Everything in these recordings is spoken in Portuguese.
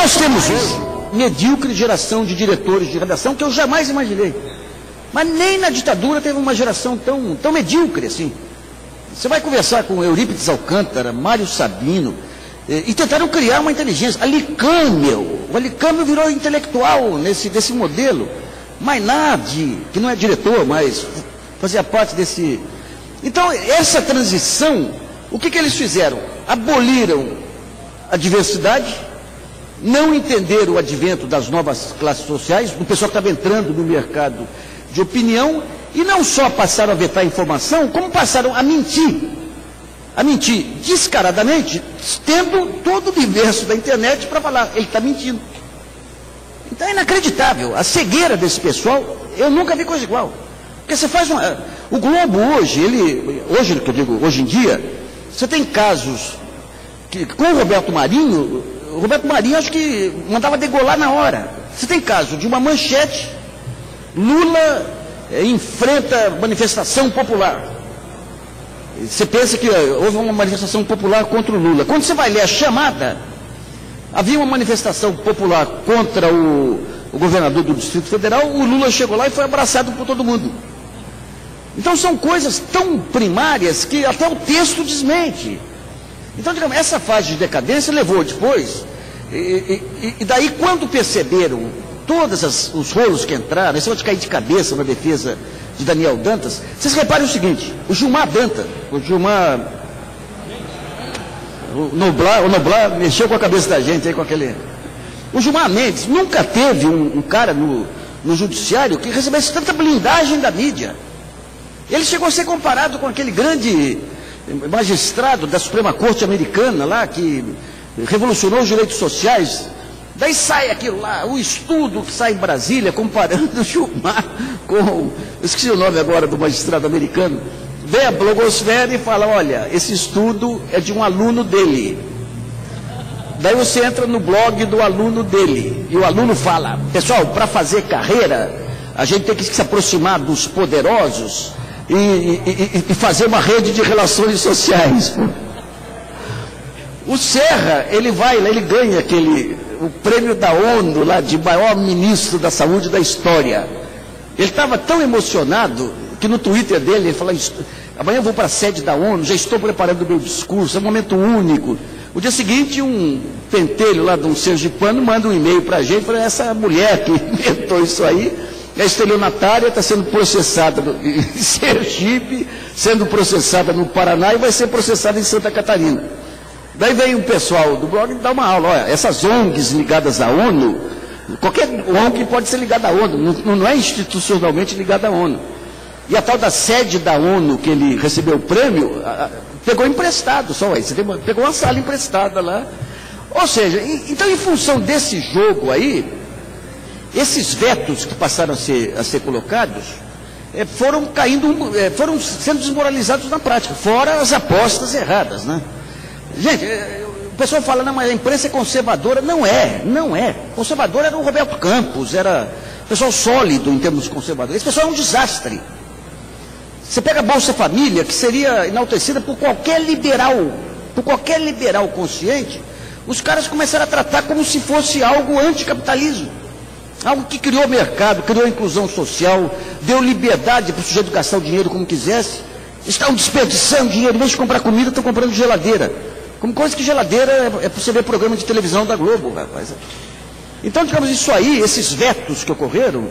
nós temos hoje medíocre geração de diretores de redação que eu jamais imaginei. Mas nem na ditadura teve uma geração tão medíocre assim. Você vai conversar com Eurípides Alcântara, Mário Sabino, e tentaram criar uma inteligência. O Alicâmio virou intelectual desse modelo. Mainardi, que não é diretor, mas fazia parte desse... Então, essa transição, o que eles fizeram? Aboliram a diversidade, não entenderam o advento das novas classes sociais, do pessoal que estava entrando no mercado de opinião, e não só passaram a vetar a informação, como passaram a mentir descaradamente, tendo todo o universo da internet para falar, ele está mentindo. Então é inacreditável, a cegueira desse pessoal, eu nunca vi coisa igual. Porque você faz o Globo hoje em dia, você tem casos que, com o Roberto Marinho acho que mandava degolar na hora. Você tem caso de uma manchete, Lula enfrenta manifestação popular. Você pensa que houve uma manifestação popular contra o Lula. Quando você vai ler a chamada, havia uma manifestação popular contra o governador do Distrito Federal, o Lula chegou lá e foi abraçado por todo mundo. Então são coisas tão primárias que até o texto desmente. Então, digamos, essa fase de decadência levou depois, e daí quando perceberam todos os rolos que entraram, esse de cair de cabeça na defesa de Daniel Dantas, vocês reparem o seguinte, o Noblar mexeu com a cabeça da gente aí com aquele... O Gilmar Mendes nunca teve um cara no judiciário que recebesse tanta blindagem da mídia. Ele chegou a ser comparado com aquele grande magistrado da Suprema Corte americana lá, que revolucionou os direitos sociais. Daí sai aquilo lá, o estudo que sai em Brasília, comparando o Gilmar com... Eu esqueci o nome agora do magistrado americano. Vem a blogosfera e fala, olha, esse estudo é de um aluno dele. Daí você entra no blog do aluno dele, e o aluno fala, pessoal, para fazer carreira, a gente tem que se aproximar dos poderosos e fazer uma rede de relações sociais. O Serra, ele vai lá, ele ganha o prêmio da ONU, lá de maior ministro da saúde da história. Ele estava tão emocionado que no Twitter dele, ele falou, amanhã eu vou para a sede da ONU, já estou preparando o meu discurso, é um momento único. O dia seguinte, um pentelho lá de um sergipano manda um e-mail para a gente, fala, essa mulher que inventou isso aí, é estelionatária, está sendo processada em Sergipe, sendo processada no Paraná e vai ser processada em Santa Catarina. Daí vem o pessoal do blog e dá uma aula, olha, essas ONGs ligadas à ONU, qualquer ONG pode ser ligada à ONU, não é institucionalmente ligada à ONU. E a tal da sede da ONU que ele recebeu o prêmio, pegou emprestado só aí, pegou uma sala emprestada lá. Ou seja, então em função desse jogo aí, esses vetos que passaram a ser colocados, foram sendo desmoralizados na prática, fora as apostas erradas, né? Gente, o pessoal fala, não, mas a imprensa é conservadora. Não é. Conservador era o Roberto Campos, era pessoal sólido em termos conservadores. Esse pessoal é um desastre. Você pega a Bolsa Família, que seria enaltecida por qualquer liberal consciente, os caras começaram a tratar como se fosse algo anticapitalismo. Algo que criou mercado, criou inclusão social, deu liberdade para o sujeito gastar o dinheiro como quisesse. Estão desperdiçando dinheiro, em vez de comprar comida, estão comprando geladeira. Como coisa que geladeira é para você ver programa de televisão da Globo, rapaz. Então, digamos, isso aí, esses vetos que ocorreram,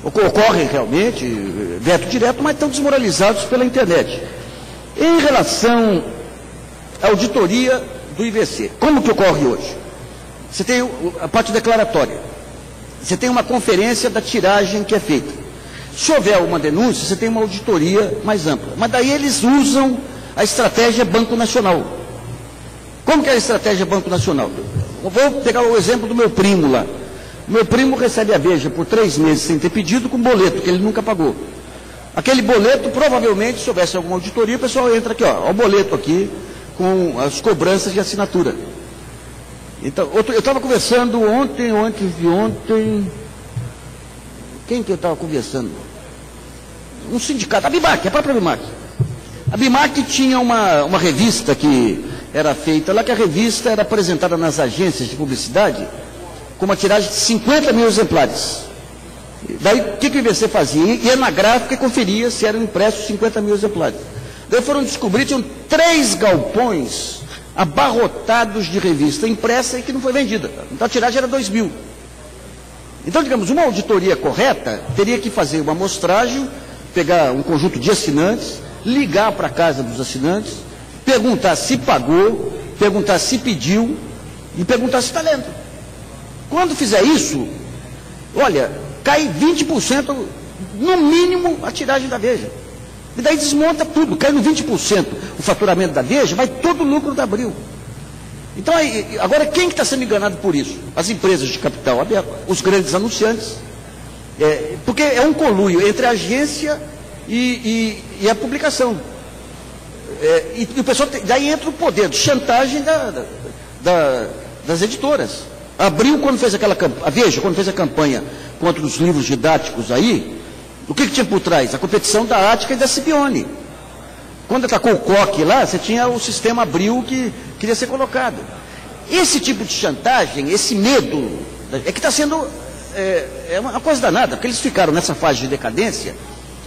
ocorrem realmente, veto direto, mas estão desmoralizados pela internet. Em relação à auditoria do IVC, como que ocorre hoje? Você tem a parte declaratória, você tem uma conferência da tiragem que é feita. Se houver uma denúncia, você tem uma auditoria mais ampla. Mas daí eles usam a estratégia Banco Nacional. Como que é a estratégia Banco Nacional? Eu vou pegar o exemplo do meu primo lá. Meu primo recebe a Veja por 3 meses sem ter pedido, com boleto, que ele nunca pagou. Aquele boleto, provavelmente, se houvesse alguma auditoria, o pessoal entra aqui, ó, o boleto aqui, com as cobranças de assinatura. Então, eu estava conversando ontem, quem que eu estava conversando? Um sindicato, a BIMAC, a própria BIMAC. A BIMAC tinha uma revista que era feita lá, que a revista era apresentada nas agências de publicidade, com uma tiragem de 50 mil exemplares. Daí, o que o IBC fazia? Ia na gráfica e conferia se eram impressos 50 mil exemplares. Daí foram descobrir que tinham 3 galpões abarrotados de revista impressa e que não foi vendida. Então a tiragem era 2 mil. Então, digamos, uma auditoria correta teria que fazer uma amostragem, pegar um conjunto de assinantes, ligar para a casa dos assinantes, perguntar se pagou, perguntar se pediu e perguntar se está lendo. Quando fizer isso, olha, cai 20%, no mínimo, a tiragem da Veja. E daí desmonta tudo, cai no 20% o faturamento da Veja, vai todo o lucro da Abril. Então, agora, quem que está sendo enganado por isso? As empresas de capital aberto, os grandes anunciantes, porque é um conluio entre a agência e a publicação. E o pessoal, daí entra o poder de chantagem das editoras. A Abril, quando fez a Veja, quando fez a campanha contra os livros didáticos aí, o que tinha por trás? A competição da Ática e da Scipione. Quando atacou o Koch lá, você tinha o sistema Abril que queria ser colocado. Esse tipo de chantagem, esse medo, é que está sendo uma coisa danada, porque eles ficaram nessa fase de decadência,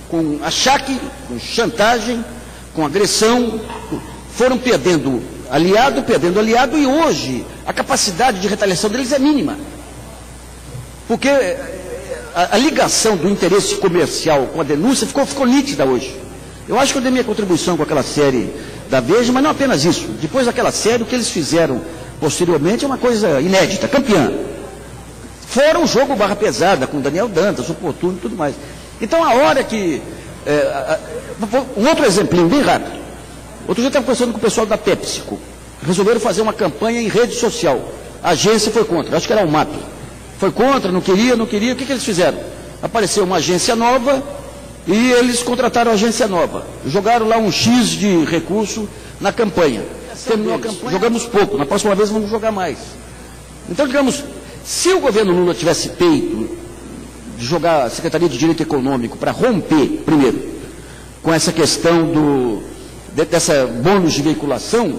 com achaque, com chantagem, com agressão, foram perdendo aliado, e hoje a capacidade de retaliação deles é mínima. Porque a ligação do interesse comercial com a denúncia ficou nítida hoje. Eu acho que eu dei minha contribuição com aquela série da Veja, mas não apenas isso. Depois daquela série, o que eles fizeram posteriormente é uma coisa inédita, campeã. Fora o jogo barra pesada, com Daniel Dantas, Oportuno e tudo mais. Então, a hora que... um outro exemplinho, bem rápido. Outro dia eu estava conversando com o pessoal da PepsiCo. Resolveram fazer uma campanha em rede social. A agência foi contra, acho que era o MAP. Foi contra, não queria. O que eles fizeram? Apareceu uma agência nova e eles contrataram a agência nova. Jogaram lá um X de recurso na campanha. Terminou a campanha, jogamos pouco, na próxima vez vamos jogar mais. Então, digamos, se o governo Lula tivesse peito de jogar a Secretaria de Direito Econômico para romper, primeiro, com essa questão dessa bônus de veiculação,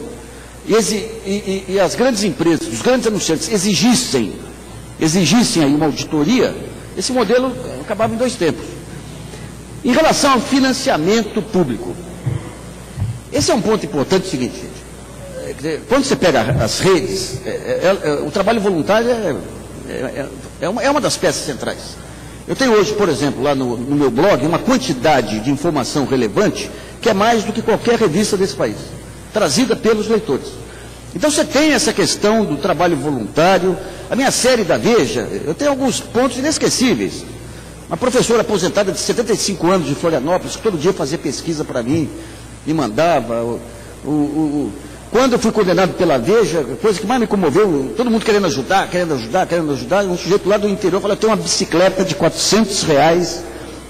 e as grandes empresas, os grandes anunciantes exigissem aí uma auditoria, esse modelo acabava em 2 tempos. Em relação ao financiamento público, esse é um ponto importante, o seguinte, gente, quando você pega as redes, o trabalho voluntário é uma das peças centrais. Eu tenho hoje, por exemplo, lá no meu blog, uma quantidade de informação relevante que é mais do que qualquer revista desse país, trazida pelos leitores. Então você tem essa questão do trabalho voluntário. A minha série da Veja, eu tenho alguns pontos inesquecíveis. Uma professora aposentada de 75 anos de Florianópolis, que todo dia fazia pesquisa para mim, me mandava. Quando eu fui condenado pela Veja, a coisa que mais me comoveu, todo mundo querendo ajudar, um sujeito lá do interior falou: eu tenho uma bicicleta de R$400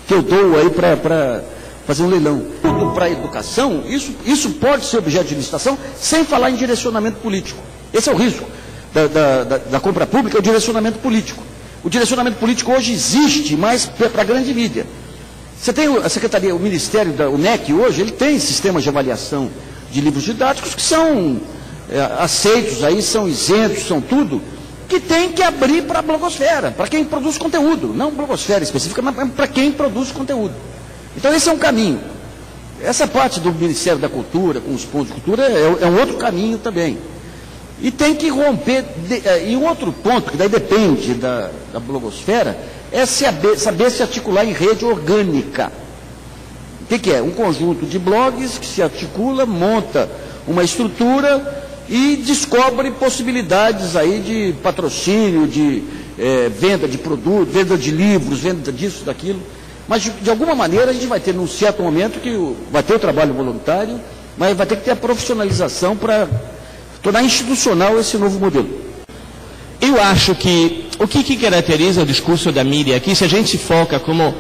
que eu dou aí para fazer um leilão. Tudo para a educação, isso pode ser objeto de licitação, sem falar em direcionamento político. Esse é o risco da compra pública, é o direcionamento político. O direcionamento político hoje existe mais para a grande mídia. Você tem a Secretaria, o Ministério, o MEC hoje, ele tem sistemas de avaliação de livros didáticos que são aceitos aí, são isentos, são tudo, que tem que abrir para a blogosfera, para quem produz conteúdo, não blogosfera específica, mas para quem produz conteúdo. Então esse é um caminho. Essa parte do Ministério da Cultura, com os pontos de cultura, é um outro caminho também. E tem que romper, e um outro ponto, que daí depende da blogosfera, é saber se articular em rede orgânica. O que é? Um conjunto de blogs que se articula, monta uma estrutura e descobre possibilidades aí de patrocínio, de venda de produtos, venda de livros, venda disso, daquilo. Mas, de alguma maneira, a gente vai ter, num certo momento, que vai ter o trabalho voluntário, mas vai ter que ter a profissionalização para tornar institucional esse novo modelo. Eu acho que o que caracteriza o discurso da mídia aqui, se a gente foca como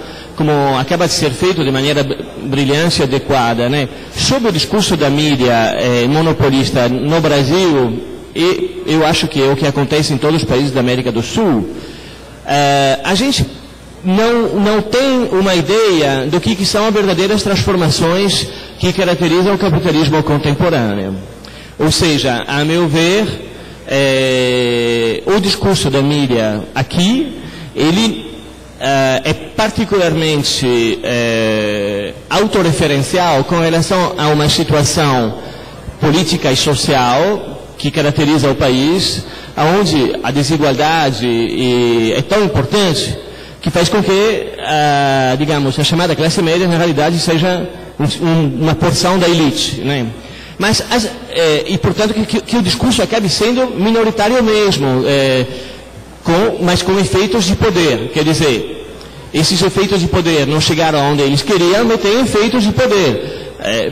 acaba de ser feito de maneira brilhante e adequada, né, sobre o discurso da mídia monopolista no Brasil, e eu acho que é o que acontece em todos os países da América do Sul, a gente não tem uma ideia do que são as verdadeiras transformações que caracterizam o capitalismo contemporâneo. Ou seja, a meu ver, o discurso da mídia aqui, ele é particularmente autorreferencial com relação a uma situação política e social que caracteriza o país, onde a desigualdade é tão importante que faz com que, digamos, a chamada classe média, na realidade, seja uma porção da elite, né? Mas, e portanto, que o discurso acabe sendo minoritário mesmo, mas com efeitos de poder. Quer dizer, esses efeitos de poder não chegaram onde eles queriam, mas têm efeitos de poder.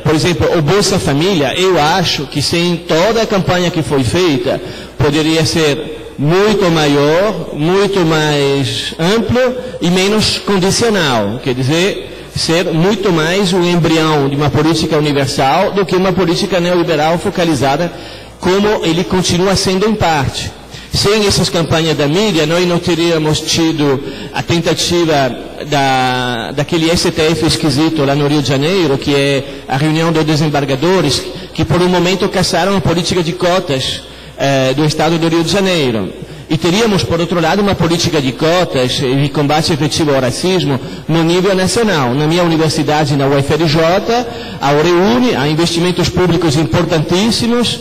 Por exemplo, o Bolsa Família, eu acho que sem toda a campanha que foi feita, poderia ser muito maior, muito mais amplo e menos condicional. Quer dizer, ser muito mais um embrião de uma política universal do que uma política neoliberal focalizada, como ele continua sendo em parte. Sem essas campanhas da mídia, nós não teríamos tido a tentativa daquele STF esquisito lá no Rio de Janeiro, que é a reunião dos desembargadores, que por um momento caçaram a política de cotas do Estado do Rio de Janeiro. E teríamos, por outro lado, uma política de cotas e de combate efetivo ao racismo no nível nacional. Na minha universidade, na UFRJ, a Ureune, há investimentos públicos importantíssimos,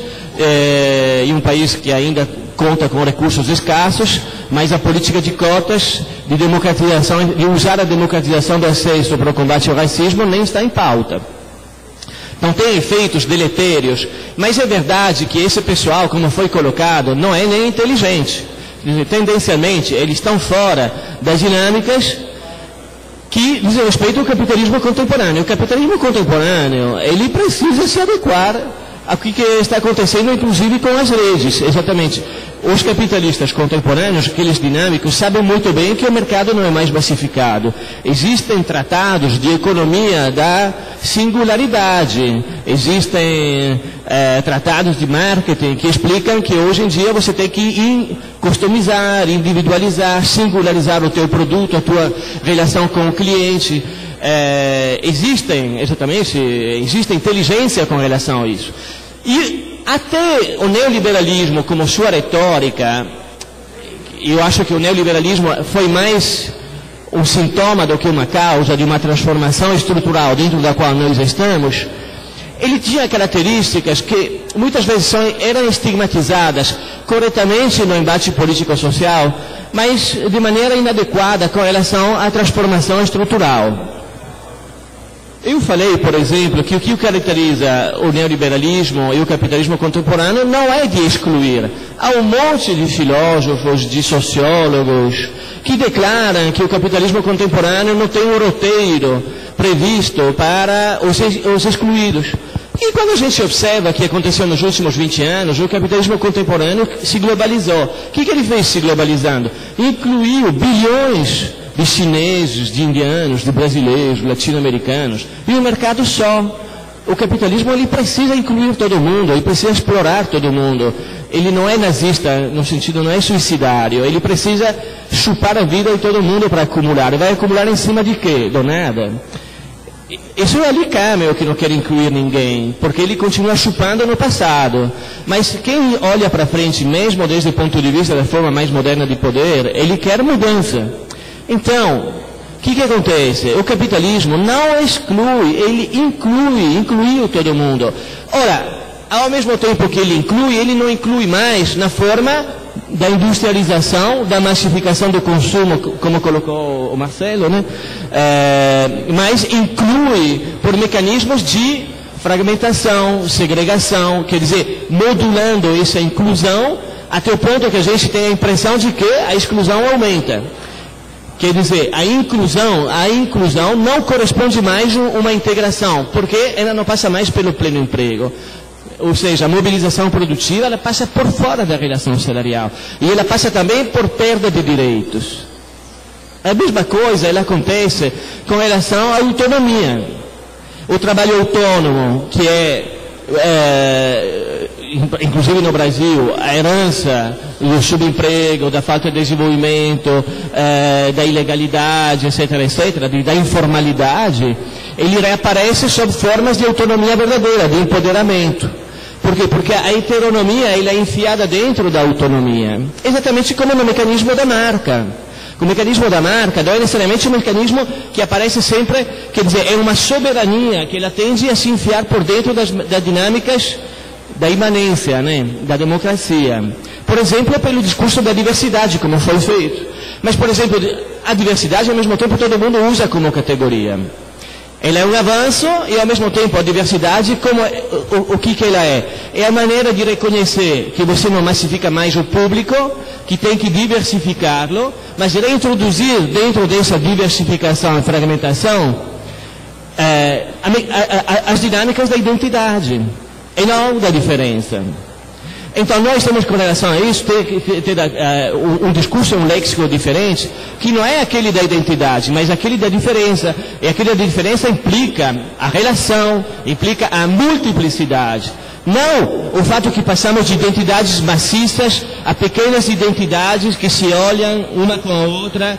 em um país que ainda conta com recursos escassos, mas a política de cotas, de democratização, de usar a democratização do acesso para o combate ao racismo nem está em pauta. Então tem efeitos deletérios, mas é verdade que esse pessoal, como foi colocado, não é nem inteligente. Tendencialmente, eles estão fora das dinâmicas que dizem respeito ao capitalismo contemporâneo. O capitalismo contemporâneo, ele precisa se adequar ao que está acontecendo, inclusive com as redes. Exatamente. Os capitalistas contemporâneos, aqueles dinâmicos, sabem muito bem que o mercado não é mais massificado. Existem tratados de economia da singularidade, existem tratados de marketing que explicam que hoje em dia você tem que customizar, individualizar, singularizar o teu produto, a tua relação com o cliente. Existe inteligência com relação a isso. E até o neoliberalismo, como sua retórica, eu acho que o neoliberalismo foi mais um sintoma do que uma causa de uma transformação estrutural dentro da qual nós estamos. Ele tinha características que muitas vezes eram estigmatizadas corretamente no embate político-social, mas de maneira inadequada com relação à transformação estrutural. Eu falei, por exemplo, que o que caracteriza o neoliberalismo e o capitalismo contemporâneo não é de excluir. Há um monte de filósofos, de sociólogos, que declaram que o capitalismo contemporâneo não tem um roteiro previsto para os excluídos. E quando a gente observa o que aconteceu nos últimos 20 anos, o capitalismo contemporâneo se globalizou. O que ele fez se globalizando? Incluiu bilhões de chineses, de indianos, de brasileiros, latino-americanos, e um mercado só. O capitalismo, ele precisa incluir todo mundo, ele precisa explorar todo mundo. Ele não é nazista, no sentido, não é suicidário, ele precisa chupar a vida de todo mundo para acumular. E vai acumular em cima de quê? Do nada. Isso é Ali Camel que não quer incluir ninguém, porque ele continua chupando no passado. Mas quem olha para frente, mesmo desde o ponto de vista da forma mais moderna de poder, ele quer mudança. Então, o que acontece? O capitalismo não exclui, ele incluiu todo mundo. Ora, ao mesmo tempo que ele não inclui mais na forma da industrialização, da massificação do consumo, como colocou o Marcelo, né? Mas inclui por mecanismos de fragmentação, segregação, quer dizer, modulando essa inclusão até o ponto que a gente tem a impressão de que a exclusão aumenta. Quer dizer, a inclusão não corresponde mais a uma integração, porque ela não passa mais pelo pleno emprego. Ou seja, a mobilização produtiva, ela passa por fora da relação salarial. E ela passa também por perda de direitos. A mesma coisa, ela acontece com relação à autonomia. O trabalho autônomo, que inclusive no Brasil, a herança do subemprego, da falta de desenvolvimento, da ilegalidade, etc., da informalidade, ele reaparece sob formas de autonomia verdadeira, de empoderamento. Por quê? Porque a heteronomia ela é enfiada dentro da autonomia, exatamente como no mecanismo da marca. O mecanismo da marca não é necessariamente um mecanismo que aparece sempre, quer dizer, é uma soberania que ela tende a se enfiar por dentro das dinâmicas da imanência, né, da democracia. Por exemplo, pelo discurso da diversidade, como foi feito. Mas, por exemplo, a diversidade, ao mesmo tempo, todo mundo usa como categoria. Ela é um avanço e, ao mesmo tempo, a diversidade, como o que ela é? É a maneira de reconhecer que você não massifica mais o público, que tem que diversificá-lo, mas reintroduzir dentro dessa diversificação e fragmentação as dinâmicas da identidade e não da diferença. Então, nós temos, com relação a isso, ter um discurso, um léxico diferente, que não é aquele da identidade, mas aquele da diferença. E aquele da diferença implica a relação, implica a multiplicidade. Não o fato que passamos de identidades maciças a pequenas identidades que se olham uma com a outra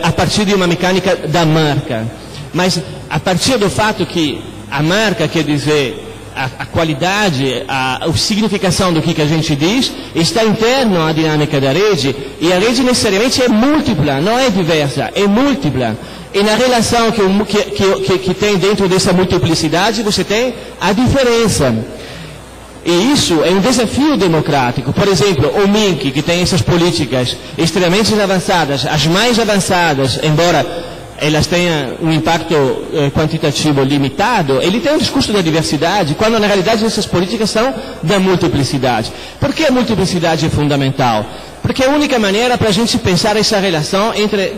a partir de uma mecânica da marca. Mas a partir do fato que a marca quer dizer a qualidade, a significação do que a gente diz, está interno à dinâmica da rede, e a rede necessariamente é múltipla, não é diversa, é múltipla. E na relação que tem dentro dessa multiplicidade, você tem a diferença. E isso é um desafio democrático. Por exemplo, o MINC, que tem essas políticas extremamente avançadas, as mais avançadas, embora elas tenham um impacto quantitativo limitado, ele tem um discurso da diversidade, quando na realidade essas políticas são da multiplicidade. Por que a multiplicidade é fundamental? Porque é a única maneira para a gente pensar essa relação entre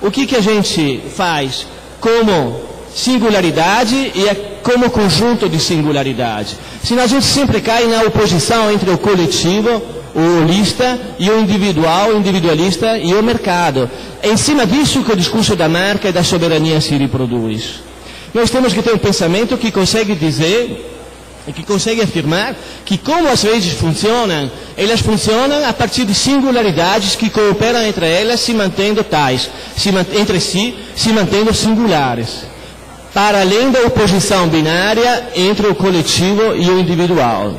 o que a gente faz como singularidade e como conjunto de singularidade. Senão a gente sempre cai na oposição entre o coletivo, o holista, e o individual, o individualista e o mercado. É em cima disso que o discurso da marca e da soberania se reproduz. Nós temos que ter um pensamento que consegue dizer e que consegue afirmar que como as redes funcionam, elas funcionam a partir de singularidades que cooperam entre elas, se mantendo tais, entre si, se mantendo singulares, para além da oposição binária entre o coletivo e o individual.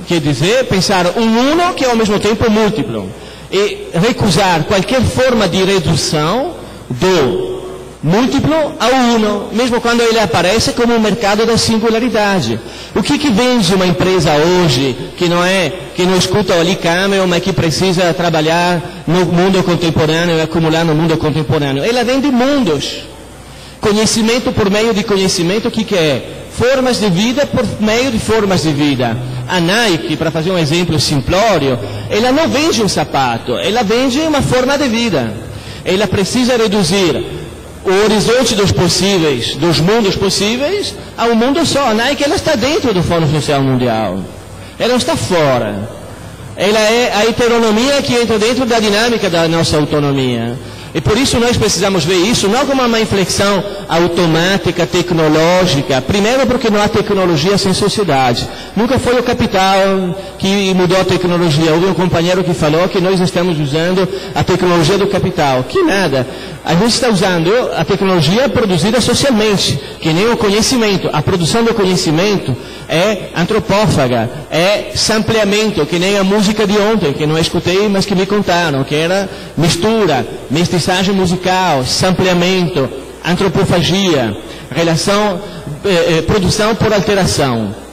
Quer dizer, pensar um uno que é ao mesmo tempo múltiplo, e recusar qualquer forma de redução do múltiplo ao uno, mesmo quando ele aparece como um mercado da singularidade. O que vende uma empresa hoje que não escuta o Ali Camel, mas que precisa trabalhar no mundo contemporâneo e acumular no mundo contemporâneo? Ela vende mundos. Conhecimento por meio de conhecimento, o que é? Formas de vida por meio de formas de vida. A Nike, para fazer um exemplo simplório, ela não vende um sapato, ela vende uma forma de vida. Ela precisa reduzir o horizonte dos possíveis, dos mundos possíveis, a um mundo só. A Nike, ela está dentro do Fórum Social Mundial. Ela não está fora. Ela é a heteronomia que entra dentro da dinâmica da nossa autonomia. E por isso nós precisamos ver isso não como uma inflexão automática, tecnológica. Primeiro porque não há tecnologia sem sociedade. Nunca foi o capital que mudou a tecnologia. Houve um companheiro que falou que nós estamos usando a tecnologia do capital. Que nada. A gente está usando a tecnologia produzida socialmente, que nem o conhecimento. A produção do conhecimento é antropófaga, é sampleamento, que nem a música de ontem, que não escutei, mas que me contaram, que era mistura, mestiçagem musical, sampleamento, antropofagia, produção por alteração.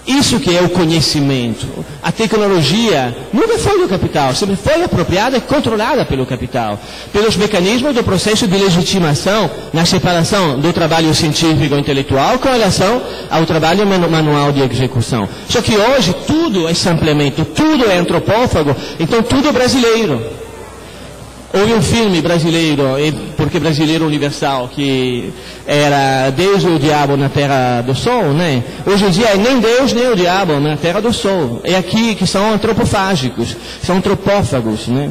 Isso que é o conhecimento. A tecnologia nunca foi do capital, sempre foi apropriada e controlada pelo capital, pelos mecanismos do processo de legitimação na separação do trabalho científico e intelectual com relação ao trabalho manual de execução. Só que hoje tudo é sampleamento, tudo é antropófago, então tudo é brasileiro. Houve um filme brasileiro, porque brasileiro universal, que era Deus e o Diabo na Terra do Sol, né? Hoje em dia é nem Deus nem o Diabo na Terra do Sol. É aqui que são antropofágicos, são antropófagos, né?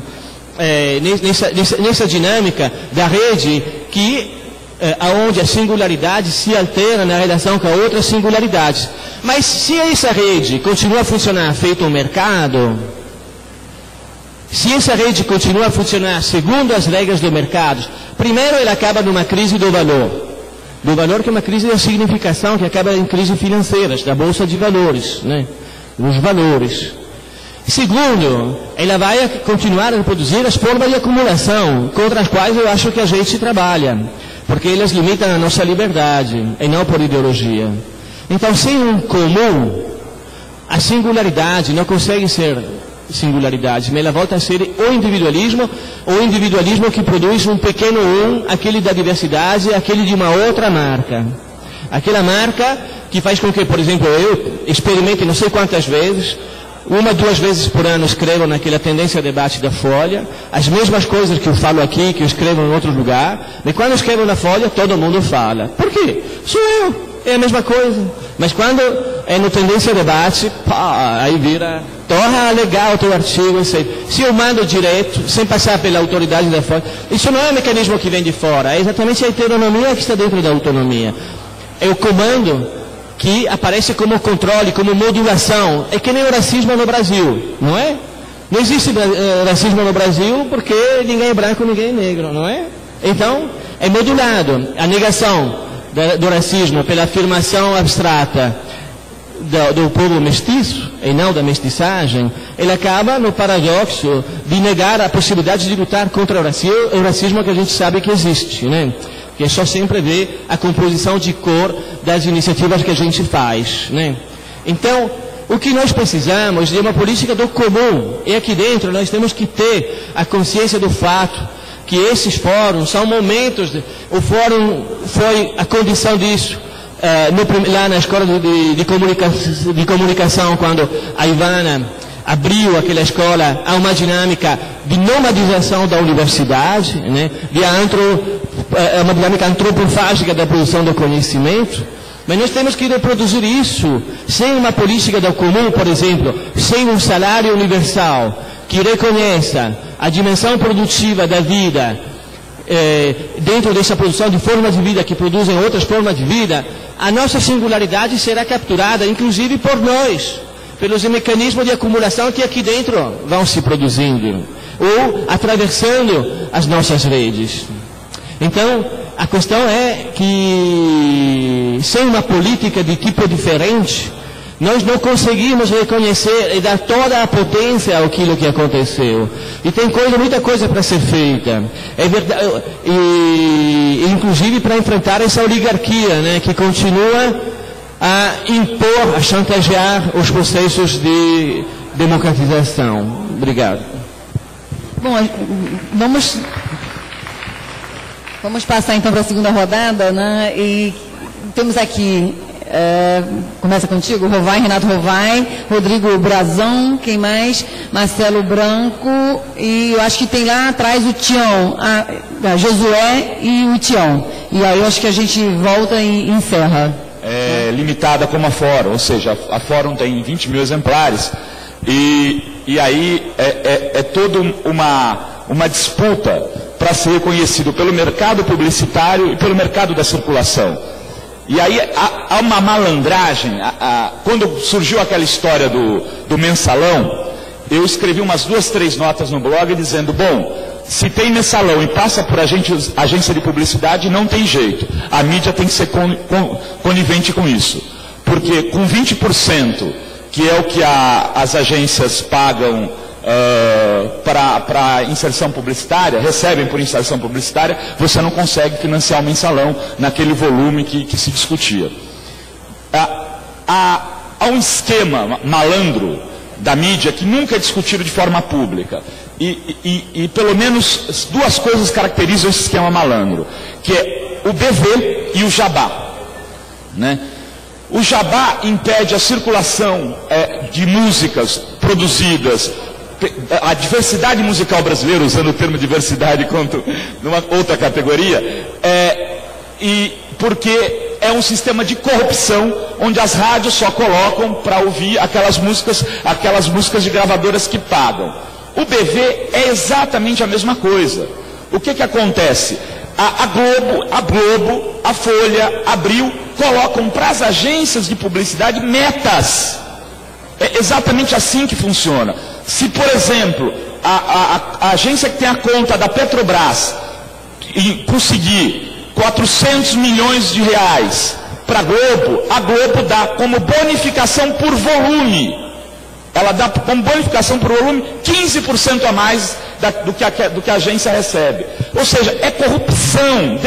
Nessa dinâmica da rede aonde a singularidade se altera na relação com outras singularidades. Mas se essa rede continua a funcionar feito um mercado, se essa rede continua a funcionar segundo as regras do mercado, primeiro ela acaba numa crise do valor. do valor, que é uma crise da significação, que acaba em crises financeiras, da bolsa de valores, né? Os valores. Segundo, ela vai continuar a reproduzir as formas de acumulação, contra as quais eu acho que a gente trabalha, porque elas limitam a nossa liberdade, e não por ideologia. Então, sem um comum, a singularidade não consegue ser singularidade, mas ela volta a ser o individualismo que produz um pequeno aquele da diversidade, aquele de uma outra marca. Aquela marca que faz com que, por exemplo, eu experimente não sei quantas vezes, 1, 2 vezes por ano escrevo naquela tendência de debate da Folha, as mesmas coisas que eu falo aqui, que eu escrevo em outro lugar, mas quando eu escrevo na Folha, todo mundo fala. Por quê? Sou eu, é a mesma coisa. Mas quando é no tendência de debate, pá, aí vira, torna legal o teu artigo, se eu mando direto, sem passar pela autoridade da Folha, isso não é um mecanismo que vem de fora, é exatamente a heteronomia que está dentro da autonomia. É o comando que aparece como controle, como modulação. É que nem o racismo no Brasil, não é? Não existe racismo no Brasil porque ninguém é branco, ninguém é negro, não é? Então, é modulado. A negação do racismo pela afirmação abstrata do povo mestiço, e não da mestiçagem, ele acaba no paradoxo de negar a possibilidade de lutar contra o racismo que a gente sabe que existe, né? Que é só sempre ver a composição de cor das iniciativas que a gente faz, né? Então, o que nós precisamos é uma política do comum, e aqui dentro nós temos que ter a consciência do fato que esses fóruns são momentos, o fórum foi a condição disso, lá na escola de comunicação, quando a Ivana abriu aquela escola a uma dinâmica de nomadização da universidade, né? Uma dinâmica antropofágica da produção do conhecimento. Mas nós temos que reproduzir isso sem uma política do comum, por exemplo, sem um salário universal que reconheça a dimensão produtiva da vida, dentro dessa produção de formas de vida que produzem outras formas de vida. A nossa singularidade será capturada, inclusive por nós, pelos mecanismos de acumulação que aqui dentro vão se produzindo, ou atravessando as nossas redes. Então, a questão é que, sem uma política de tipo diferente, nós não conseguimos reconhecer e dar toda a potência àquilo que aconteceu. E tem muita coisa para ser feita. É verdade, inclusive para enfrentar essa oligarquia, né, que continua a impor, a chantagear os processos de democratização. Obrigado. Bom, vamos passar então para a segunda rodada, né? E temos aqui, começa contigo, Renato Rovai, Rodrigo Brazão, quem mais? Marcelo Branco, e eu acho que tem lá atrás o Tião, Josué e o Tião. E aí eu acho que a gente volta e encerra. É limitada como a Fórum, ou seja, a Fórum tem 20 mil exemplares, e aí é toda uma disputa para ser reconhecido pelo mercado publicitário e pelo mercado da circulação. E aí há uma malandragem. Quando surgiu aquela história do mensalão, eu escrevi umas 2, 3 notas no blog dizendo, bom, se tem mensalão e passa por agência de publicidade, não tem jeito. A mídia tem que ser conivente com isso. Porque com 20%, que é o que as agências pagam para inserção publicitária, recebem por inserção publicitária, você não consegue financiar o mensalão naquele volume que se discutia. Há um esquema malandro da mídia que nunca é discutido de forma pública. E pelo menos 2 coisas caracterizam esse esquema malandro, que é o BV e o jabá, né? O jabá impede a circulação de músicas produzidas, a diversidade musical brasileira, usando o termo diversidade quanto numa outra categoria, e porque é um sistema de corrupção, onde as rádios só colocam para ouvir aquelas músicas de gravadoras que pagam. O BV é exatamente a mesma coisa. O que acontece? A Globo, a Folha, a Abril, colocam para as agências de publicidade metas. É exatamente assim que funciona. Se, por exemplo, a agência que tem a conta da Petrobras conseguir 400 milhões de reais para a Globo dá como bonificação por volume. Ela dá como bonificação por volume 15% a mais do que a agência recebe. Ou seja, é corrupção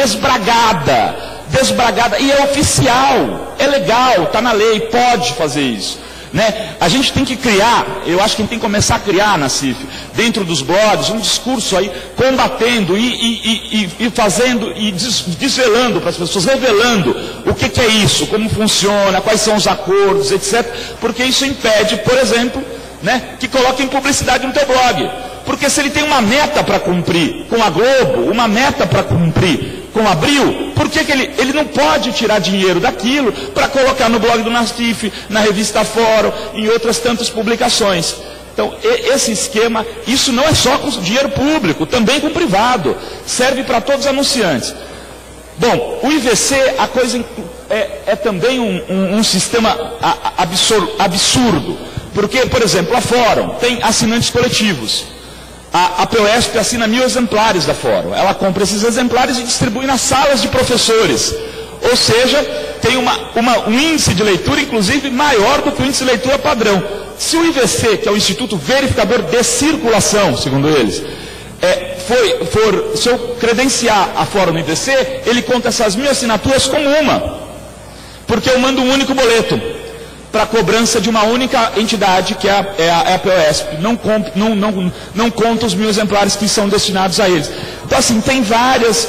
desbragada, e é oficial, é legal, está na lei, pode fazer isso. Né? A gente tem que criar, eu acho que a gente tem que começar a criar, Nassif, dentro dos blogs, um discurso aí, combatendo e fazendo, e desvelando para as pessoas, revelando o que é isso, como funciona, quais são os acordos, etc. Porque isso impede, por exemplo, né, que coloquem publicidade no teu blog. Porque se ele tem uma meta para cumprir com a Globo, uma meta para cumprir com a Abril, por que ele não pode tirar dinheiro daquilo para colocar no blog do Nassif, na revista Fórum, em outras tantas publicações? Então, esse esquema, isso não é só com dinheiro público, também com privado, serve para todos os anunciantes. Bom, o IVC, a coisa é também um sistema absurdo, porque, por exemplo, a Fórum tem assinantes coletivos. A POESP assina 1000 exemplares da Fórum. Ela compra esses exemplares e distribui nas salas de professores. Ou seja, tem um índice de leitura, inclusive, maior do que o índice de leitura padrão. Se o IVC, que é o Instituto Verificador de Circulação, segundo eles, se eu credenciar a Fórum no IVC, ele conta essas 1000 assinaturas como uma. Porque eu mando um único boleto para cobrança de uma única entidade, que é a POESP, não conta os 1000 exemplares que são destinados a eles. Então, assim, tem vários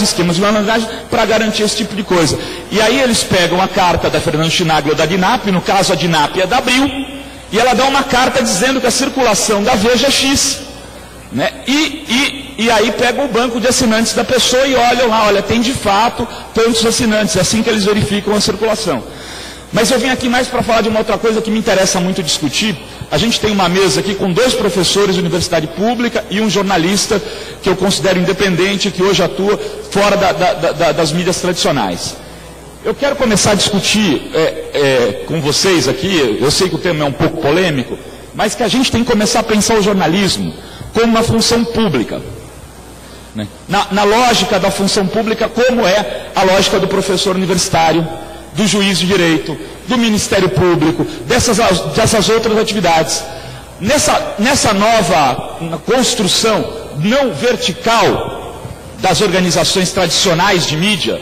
esquemas de malandragem para garantir esse tipo de coisa. E aí eles pegam a carta da Fernando Chinaglia ou da DINAP, no caso a DINAP é da Abril, e ela dá uma carta dizendo que a circulação da Veja é X. Né? E aí pega o banco de assinantes da pessoa e olham lá, olha, tem de fato tantos assinantes, é assim que eles verificam a circulação. Mas eu vim aqui mais para falar de uma outra coisa que me interessa muito discutir. A gente tem uma mesa aqui com 2 professores de universidade pública e um jornalista que eu considero independente, que hoje atua fora das mídias tradicionais. Eu quero começar a discutir com vocês aqui, eu sei que o tema é um pouco polêmico, mas que a gente tem que começar a pensar o jornalismo como uma função pública. Né? Na lógica da função pública, como é a lógica do professor universitário, do juiz de direito, do Ministério Público, dessas outras atividades. Nessa nova construção não vertical das organizações tradicionais de mídia,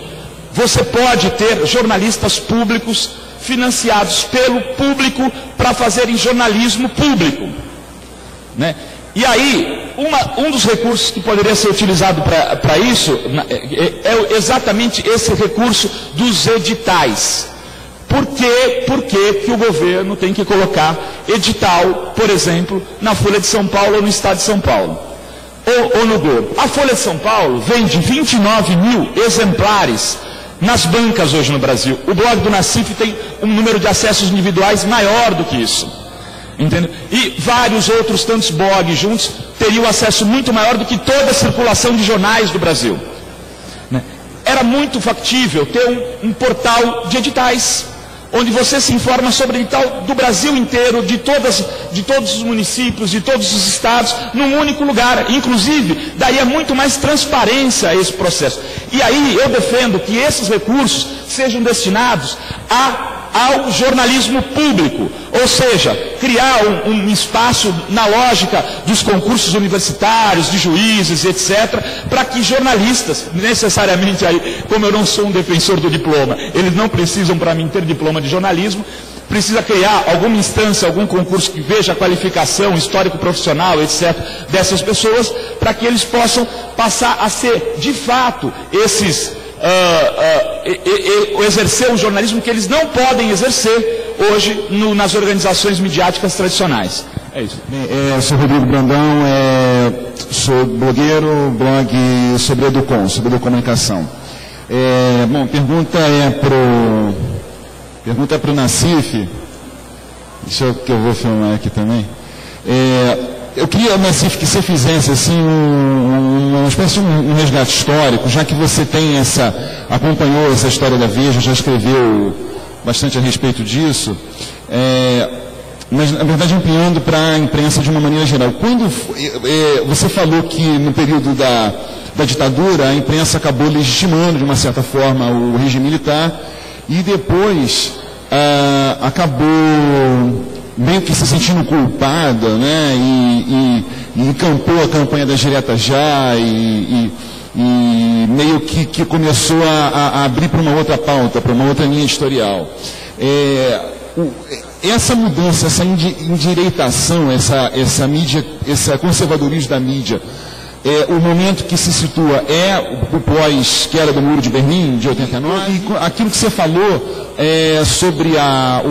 você pode ter jornalistas públicos financiados pelo público para fazerem jornalismo público. Né? E aí, um dos recursos que poderia ser utilizado para isso é exatamente esse recurso dos editais. Por que o governo tem que colocar edital, por exemplo, na Folha de São Paulo ou no Estado de São Paulo? Ou no Globo? A Folha de São Paulo vende 29.000 exemplares nas bancas hoje no Brasil. O blog do Nassif tem um número de acessos individuais maior do que isso. Entendeu? E vários outros tantos blogs juntos teriam acesso muito maior do que toda a circulação de jornais do Brasil. Né? Era muito factível ter um portal de editais, onde você se informa sobre edital do Brasil inteiro, de todos os municípios, de todos os estados, num único lugar. Inclusive, daria muito mais transparência a esse processo. E aí eu defendo que esses recursos sejam destinados ao jornalismo público, ou seja, criar um espaço na lógica dos concursos universitários, de juízes, etc., para que jornalistas, necessariamente aí, como eu não sou um defensor do diploma, eles não precisam para mim ter diploma de jornalismo, precisa criar alguma instância, algum concurso que veja a qualificação, histórico profissional, etc., dessas pessoas, para que eles possam passar a ser, de fato, exercer um jornalismo que eles não podem exercer hoje nas organizações midiáticas tradicionais. É isso. Eu sou Rodrigo Brandão, sou blogueiro, blog sobre Educom, sobre educomunicação. Bom, pergunta é para o Nassif, deixa eu que eu vou filmar aqui também. Eu queria, Nassif, que você fizesse assim uma espécie de um resgate histórico, já que você acompanhou essa história da Veja, já escreveu bastante a respeito disso, mas na verdade ampliando para a imprensa de uma maneira geral. Quando você falou que no período da da ditadura, a imprensa acabou legitimando, de uma certa forma, o regime militar, e depois acabou meio que se sentindo culpada, né, e encampou a campanha das diretas já, e meio que começou a abrir para uma outra pauta, para uma outra linha editorial. Essa mudança, essa endireitação, essa mídia, esse conservadorismo da mídia, o momento que se situa é o pós-queda do Muro de Berlim, de 89, e aquilo que você falou sobre a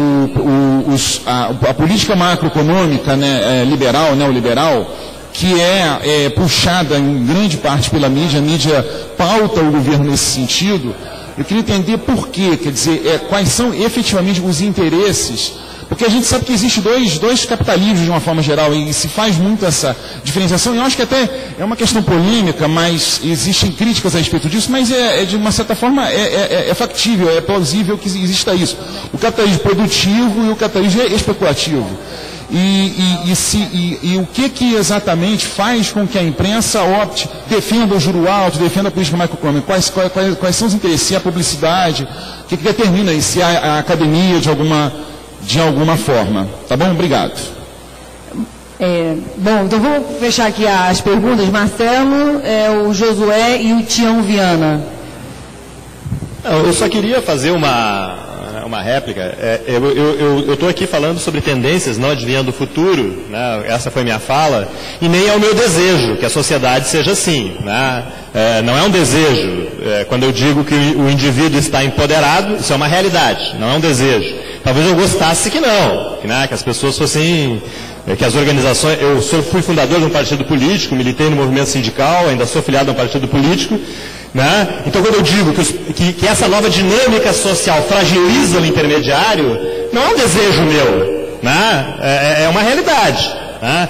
política macroeconômica, né, liberal, neoliberal, que é puxada em grande parte pela mídia, a mídia pauta o governo nesse sentido. Eu queria entender por quê, quer dizer, quais são efetivamente os interesses, porque a gente sabe que existe dois capitalismos de uma forma geral, e se faz muito essa diferenciação, e eu acho que até é uma questão polêmica, mas existem críticas a respeito disso, mas de uma certa forma é factível, é plausível que exista isso. O capitalismo produtivo e o capitalismo especulativo. E o que exatamente faz com que a imprensa opte, defenda o juro alto, defenda a política macroeconômica? Quais são os interesses? Se a publicidade, o que determina isso? Se a academia de alguma forma. Tá bom? Obrigado. Bom, então vamos fechar aqui as perguntas. Marcelo, o Josué e o Tião Viana. Eu só queria fazer uma réplica. Eu estou aqui falando sobre tendências, não adivinhando o futuro, né? Essa foi minha fala, e nem é o meu desejo que a sociedade seja assim, né? Não é um desejo. Quando eu digo que o indivíduo está empoderado, isso é uma realidade, não é um desejo. Talvez eu gostasse que não, né? Que as pessoas fossem, que as organizações... fui fundador de um partido político, militei no movimento sindical, ainda sou filiado a um partido político, né? Então, quando eu digo que essa nova dinâmica social fragiliza o intermediário, não é um desejo meu, né? É uma realidade, né?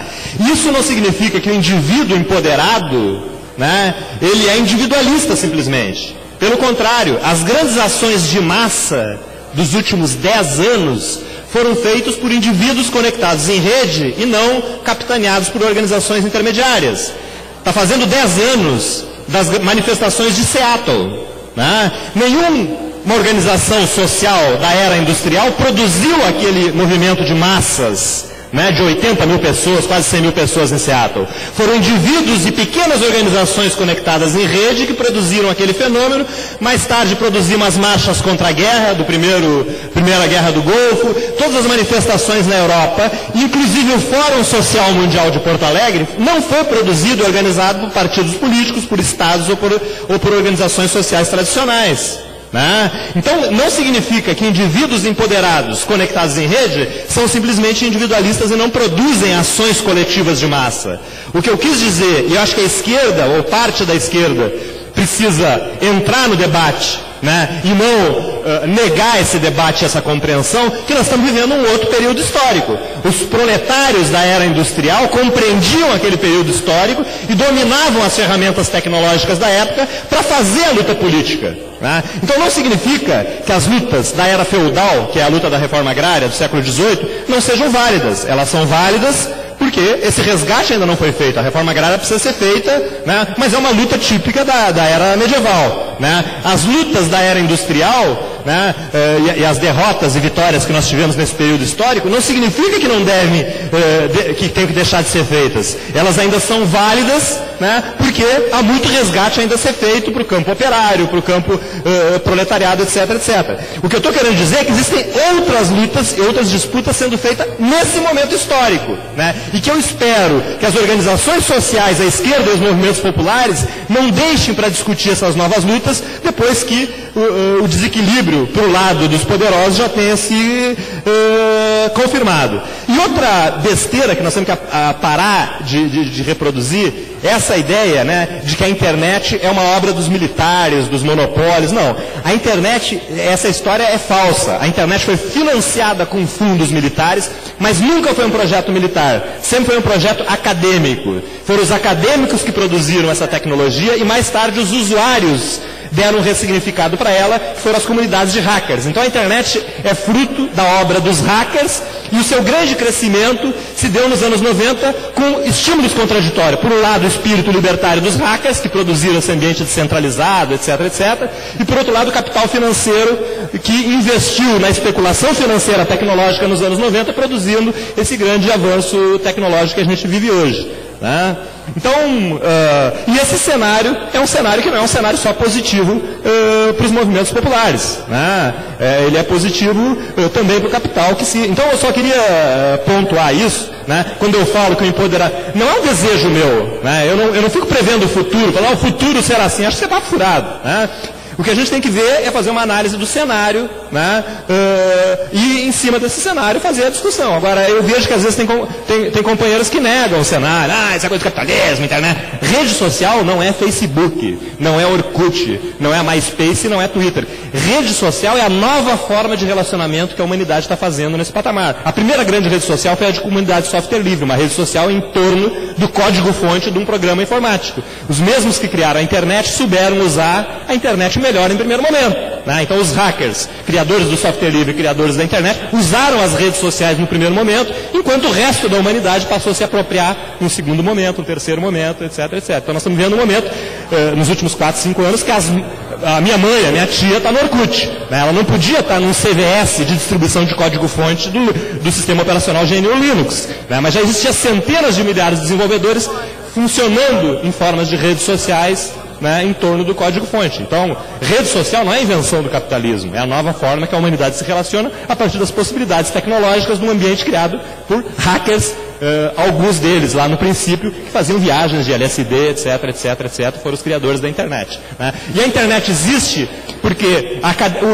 Isso não significa que o indivíduo empoderado, né, ele é individualista simplesmente. Pelo contrário, as grandes ações de massa dos últimos 10 anos foram feitos por indivíduos conectados em rede e não capitaneados por organizações intermediárias. Está fazendo 10 anos das manifestações de Seattle, né? Nenhuma organização social da era industrial produziu aquele movimento de massas, né, de 80 mil pessoas, quase 100 mil pessoas em Seattle. Foram indivíduos e pequenas organizações conectadas em rede que produziram aquele fenômeno. Mais tarde produziram as marchas contra a guerra, primeira guerra do Golfo, todas as manifestações na Europa, inclusive o Fórum Social Mundial de Porto Alegre, não foi produzido e organizado por partidos políticos, por estados ou por organizações sociais tradicionais. Então, não significa que indivíduos empoderados, conectados em rede, são simplesmente individualistas e não produzem ações coletivas de massa. O que eu quis dizer, e eu acho que a esquerda, ou parte da esquerda, precisa entrar no debate, né, e não negar esse debate, essa compreensão, que nós estamos vivendo um outro período histórico. Os proletários da era industrial compreendiam aquele período histórico e dominavam as ferramentas tecnológicas da época para fazer a luta política, né? Então não significa que as lutas da era feudal, que é a luta da reforma agrária do século XVIII, não sejam válidas. Elas são válidas porque esse resgate ainda não foi feito. A reforma agrária precisa ser feita, né? Mas é uma luta típica da era medieval, né? As lutas da era industrial, né, e as derrotas e vitórias que nós tivemos nesse período histórico, não significa que não devem, que tem que deixar de ser feitas. Elas ainda são válidas, né, porque há muito resgate ainda a ser feito para o campo operário, para o campo proletariado, etc, etc. O que eu estou querendo dizer é que existem outras lutas e outras disputas sendo feitas nesse momento histórico, né, e que eu espero que as organizações sociais, a esquerda e os movimentos populares não deixem para discutir essas novas lutas depois que o desequilíbrio para o lado dos poderosos já tenha se confirmado. E outra besteira que nós temos que parar de reproduzir é essa ideia, né, de que a internet é uma obra dos militares, dos monopólios. Não, a internet, essa história é falsa. A internet foi financiada com fundos militares, mas nunca foi um projeto militar, sempre foi um projeto acadêmico. Foram os acadêmicos que produziram essa tecnologia e mais tarde os usuários deram um ressignificado para ela, que foram as comunidades de hackers. Então a internet é fruto da obra dos hackers, e o seu grande crescimento se deu nos anos 90 com estímulos contraditórios. Por um lado, o espírito libertário dos hackers, que produziram esse ambiente descentralizado, etc, etc. E por outro lado, o capital financeiro, que investiu na especulação financeira tecnológica nos anos 90, produzindo esse grande avanço tecnológico que a gente vive hoje. Né? Então, e esse cenário é um cenário que não é um cenário só positivo para os movimentos populares. Né? Ele é positivo também para o capital. Então, eu só queria pontuar isso, né? Quando eu falo que o empoderamento não é um desejo meu. Né? Eu não fico prevendo o futuro, falar o futuro será assim. Acho que você está furado. Né? O que a gente tem que ver é fazer uma análise do cenário, né? E em cima desse cenário fazer a discussão. Agora, eu vejo que às vezes tem companheiros que negam o cenário. Isso é coisa de capitalismo, internet. Rede social não é Facebook, não é Orkut, não é MySpace, não é Twitter. Rede social é a nova forma de relacionamento que a humanidade está fazendo nesse patamar. A primeira grande rede social foi a de comunidade de software livre, uma rede social em torno do código-fonte de um programa informático. Os mesmos que criaram a internet souberam usar a internet melhor em primeiro momento. Né? Então os hackers, criadores do software livre, criadores da internet, usaram as redes sociais no primeiro momento, enquanto o resto da humanidade passou a se apropriar em um segundo momento, um terceiro momento, etc, etc. Então nós estamos vivendo um momento, nos últimos 4, 5 anos, que a minha mãe, a minha tia, está no Orkut. Né? Ela não podia estar num CVS de distribuição de código-fonte do sistema operacional GNU Linux. Né? Mas já existia centenas de milhares de desenvolvedores funcionando em formas de redes sociais, né, em torno do código-fonte. Então, rede social não é a invenção do capitalismo, é a nova forma que a humanidade se relaciona a partir das possibilidades tecnológicas de um ambiente criado por hackers, alguns deles lá no princípio, que faziam viagens de LSD, etc, etc, etc, foram os criadores da internet. Né? E a internet existe porque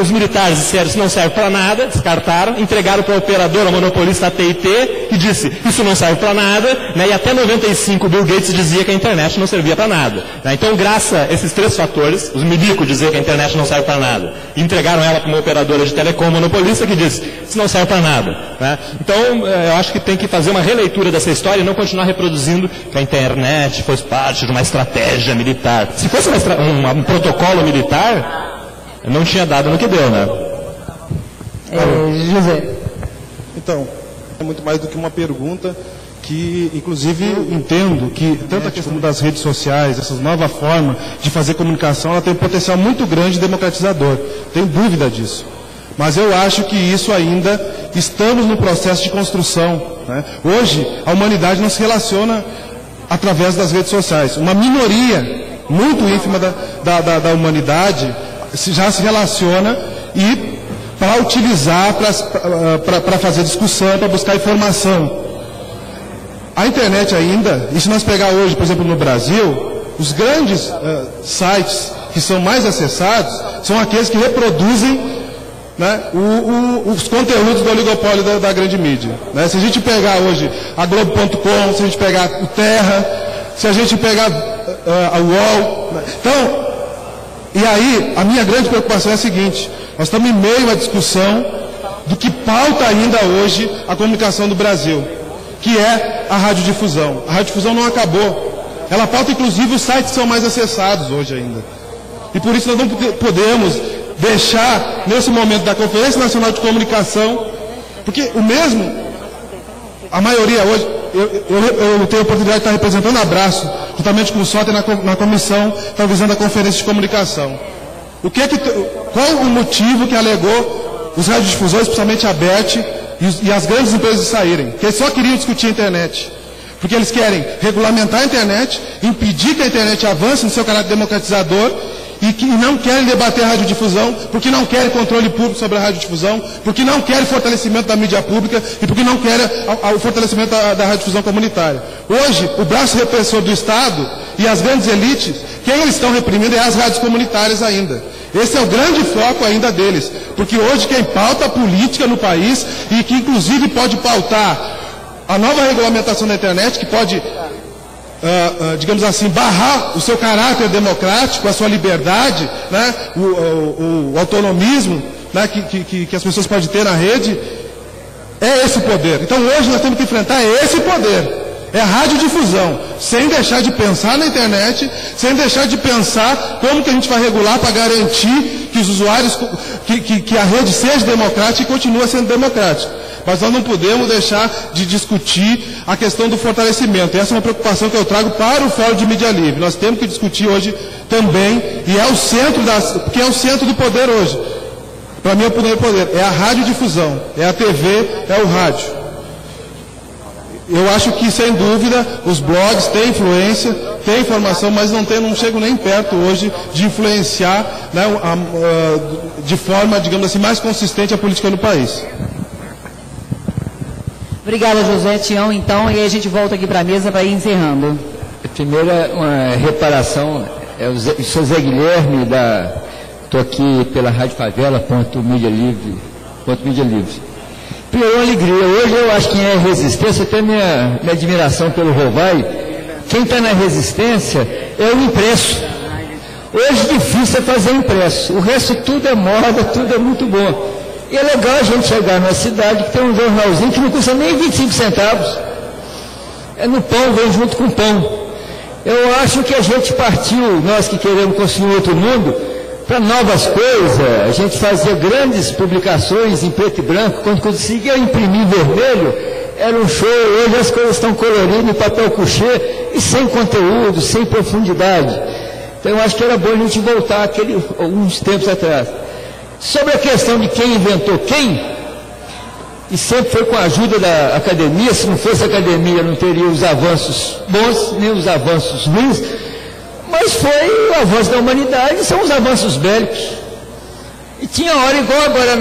os militares disseram que isso não serve para nada, descartaram, entregaram para o operador, a monopolista AT&T, que disse isso não serve para nada, né? E até 95 Bill Gates dizia que a internet não servia para nada. Né? Então, graças a esses 3 fatores, os milicos diziam que a internet não serve para nada, e entregaram ela para uma operadora de telecom monopolista que disse isso não serve para nada. Né? Então, eu acho que tem que fazer uma releitura dessa história e não continuar reproduzindo que a internet fosse parte de uma estratégia militar. Se fosse um protocolo militar, não tinha dado no que deu, né? José. Então, é muito mais do que uma pergunta, que inclusive entendo que tanto a questão das redes sociais, essa nova forma de fazer comunicação, ela tem um potencial muito grande democratizador. Tenho dúvida disso. Mas eu acho que isso ainda estamos no processo de construção. Né? Hoje, a humanidade não se relaciona através das redes sociais. Uma minoria muito ínfima da humanidade já se relaciona e para utilizar, para fazer discussão, para buscar informação. A internet ainda, e se nós pegar hoje, por exemplo, no Brasil, os grandes sites que são mais acessados são aqueles que reproduzem, né, os conteúdos do oligopólio da grande mídia. Né? Se a gente pegar hoje a Globo.com, se a gente pegar o Terra, se a gente pegar a UOL, né? Então, e aí, a minha grande preocupação é a seguinte: nós estamos em meio à discussão do que pauta ainda hoje a comunicação do Brasil, que é a radiodifusão. A radiodifusão não acabou. Ela pauta, inclusive, os sites que são mais acessados hoje ainda. E por isso nós não podemos deixar, nesse momento da Conferência Nacional de Comunicação, porque o mesmo, a maioria hoje, eu tenho a oportunidade de estar representando a Abraço, juntamente com o Soter na comissão, está visando a Conferência de Comunicação. Qual o motivo que alegou os radiodifusores, principalmente a BET e as grandes empresas saírem? Que eles só queriam discutir a internet. Porque eles querem regulamentar a internet, impedir que a internet avance no seu caráter democratizador, e que não querem debater a radiodifusão, porque não querem controle público sobre a radiodifusão, porque não querem fortalecimento da mídia pública e porque não querem o fortalecimento da radiodifusão comunitária. Hoje, o braço repressor do Estado e as grandes elites, quem eles estão reprimindo é as rádios comunitárias ainda. Esse é o grande foco ainda deles, porque hoje quem pauta a política no país e que inclusive pode pautar a nova regulamentação da internet, que pode digamos assim, barrar o seu caráter democrático, a sua liberdade, né, o autonomismo, né, que as pessoas podem ter na rede, é esse o poder. Então hoje nós temos que enfrentar esse poder. É a radiodifusão, sem deixar de pensar na internet, sem deixar de pensar como que a gente vai regular para garantir que os usuários, que a rede seja democrática e continue sendo democrática. Mas nós não podemos deixar de discutir a questão do fortalecimento. Essa é uma preocupação que eu trago para o Fórum de Mídia Livre. Nós temos que discutir hoje também, e é o centro porque é o centro do poder hoje. Para mim, é o poder. É a radiodifusão, é a TV, é o rádio. Eu acho que, sem dúvida, os blogs têm influência, têm informação, mas não chegam nem perto hoje de influenciar, né, de forma, digamos assim, mais consistente a política no país. Obrigada, José Tião, então, e aí a gente volta aqui para a mesa para ir encerrando. Primeiro, uma reparação, eu sou Zé Guilherme, estou aqui pela Rádio Favela, Mídia Livre. Primeiro, uma alegria. Hoje eu acho que quem é resistência, até minha admiração pelo Rovai, quem está na resistência é o impresso. Hoje difícil é fazer impresso, o resto tudo é moda, tudo é muito bom. E é legal a gente chegar numa cidade que tem um jornalzinho que não custa nem 25 centavos. É no pão, vem junto com o pão. Eu acho que a gente partiu, nós que queremos construir outro mundo, para novas coisas. A gente fazia grandes publicações em preto e branco, quando conseguia imprimir vermelho, era um show. Hoje as coisas estão coloridas em papel couché e sem conteúdo, sem profundidade. Então eu acho que era bom a gente voltar alguns tempos atrás. Sobre a questão de quem inventou quem, e sempre foi com a ajuda da academia, se não fosse a academia não teria os avanços bons, nem os avanços ruins, mas foi o avanço da humanidade, são os avanços bélicos. E tinha hora, igual agora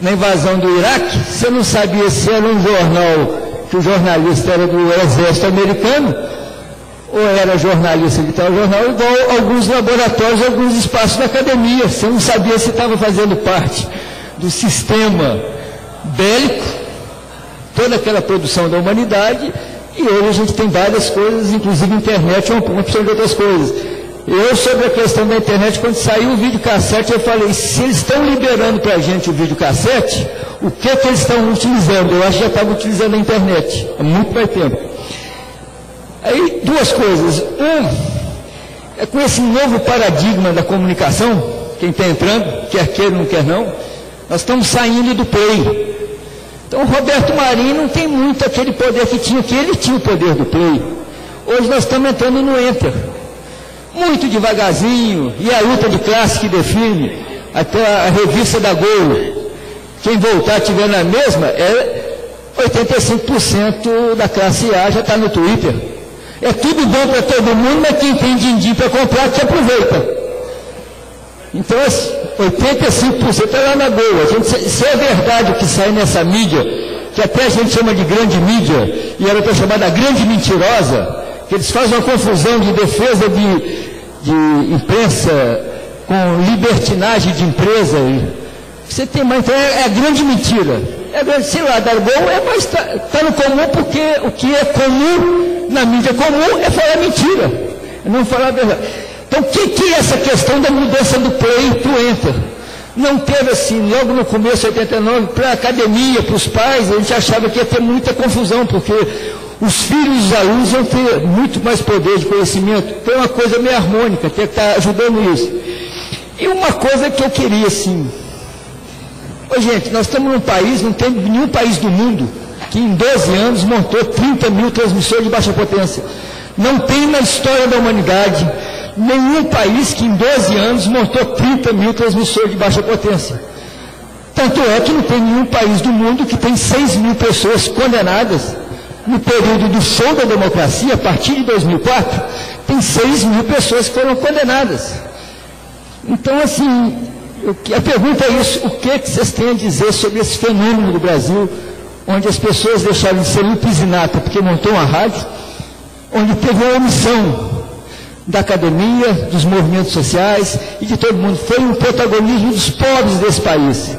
na invasão do Iraque, você não sabia se era um jornal, que o jornalista era do exército americano, ou era jornalista que estava no jornal, igual alguns laboratórios, alguns espaços da academia. Você não sabia se estava fazendo parte do sistema bélico, toda aquela produção da humanidade, e hoje a gente tem várias coisas, inclusive a internet é uma opção de outras coisas. Eu, sobre a questão da internet, quando saiu o videocassete, eu falei, se eles estão liberando para a gente o videocassete, o que eles estão utilizando? Eu acho que já estavam utilizando a internet, há muito mais tempo. Aí, duas coisas. É com esse novo paradigma da comunicação, quem está entrando, quer queira ou não quer não, nós estamos saindo do play. Então, o Roberto Marinho não tem muito aquele poder que ele tinha o poder do play. Hoje nós estamos entrando no enter. Muito devagarzinho, e a luta de classe que define, até a revista da Gol, quem voltar estiver na mesma, 85% da classe A já está no Twitter. É tudo bom para todo mundo, mas quem tem din-din para comprar, que aproveita. Então, 85% está lá na boa. Se é verdade o que sai nessa mídia, que até a gente chama de grande mídia, e ela está chamada grande mentirosa, que eles fazem uma confusão de defesa de imprensa com libertinagem de empresa. Você tem mais, então é a grande mentira. É grande, sei lá, dar bom, mas está no comum, porque o que é comum na mídia comum é falar mentira, é não falar a verdade. Então, o que é essa questão da mudança do play para o enter? Não teve assim, logo no começo de 89, para a academia, para os pais, a gente achava que ia ter muita confusão, porque os filhos dos alunos iam ter muito mais poder de conhecimento. Então, é uma coisa meio harmônica, tem que estar ajudando isso. E uma coisa que eu queria, assim... Ô, gente, nós estamos num país, não tem nenhum país do mundo que em 12 anos montou 30 mil transmissores de baixa potência. Não tem na história da humanidade nenhum país que em 12 anos montou 30 mil transmissores de baixa potência. Tanto é que não tem nenhum país do mundo que tem 6 mil pessoas condenadas no período do show da democracia, a partir de 2004, tem 6 mil pessoas que foram condenadas. Então, assim, a pergunta é isso, o que vocês têm a dizer sobre esse fenômeno do Brasil, onde as pessoas deixaram de ser lupizinata porque montou uma rádio, onde teve uma omissão da academia, dos movimentos sociais e de todo mundo. Foi um protagonismo dos pobres desse país.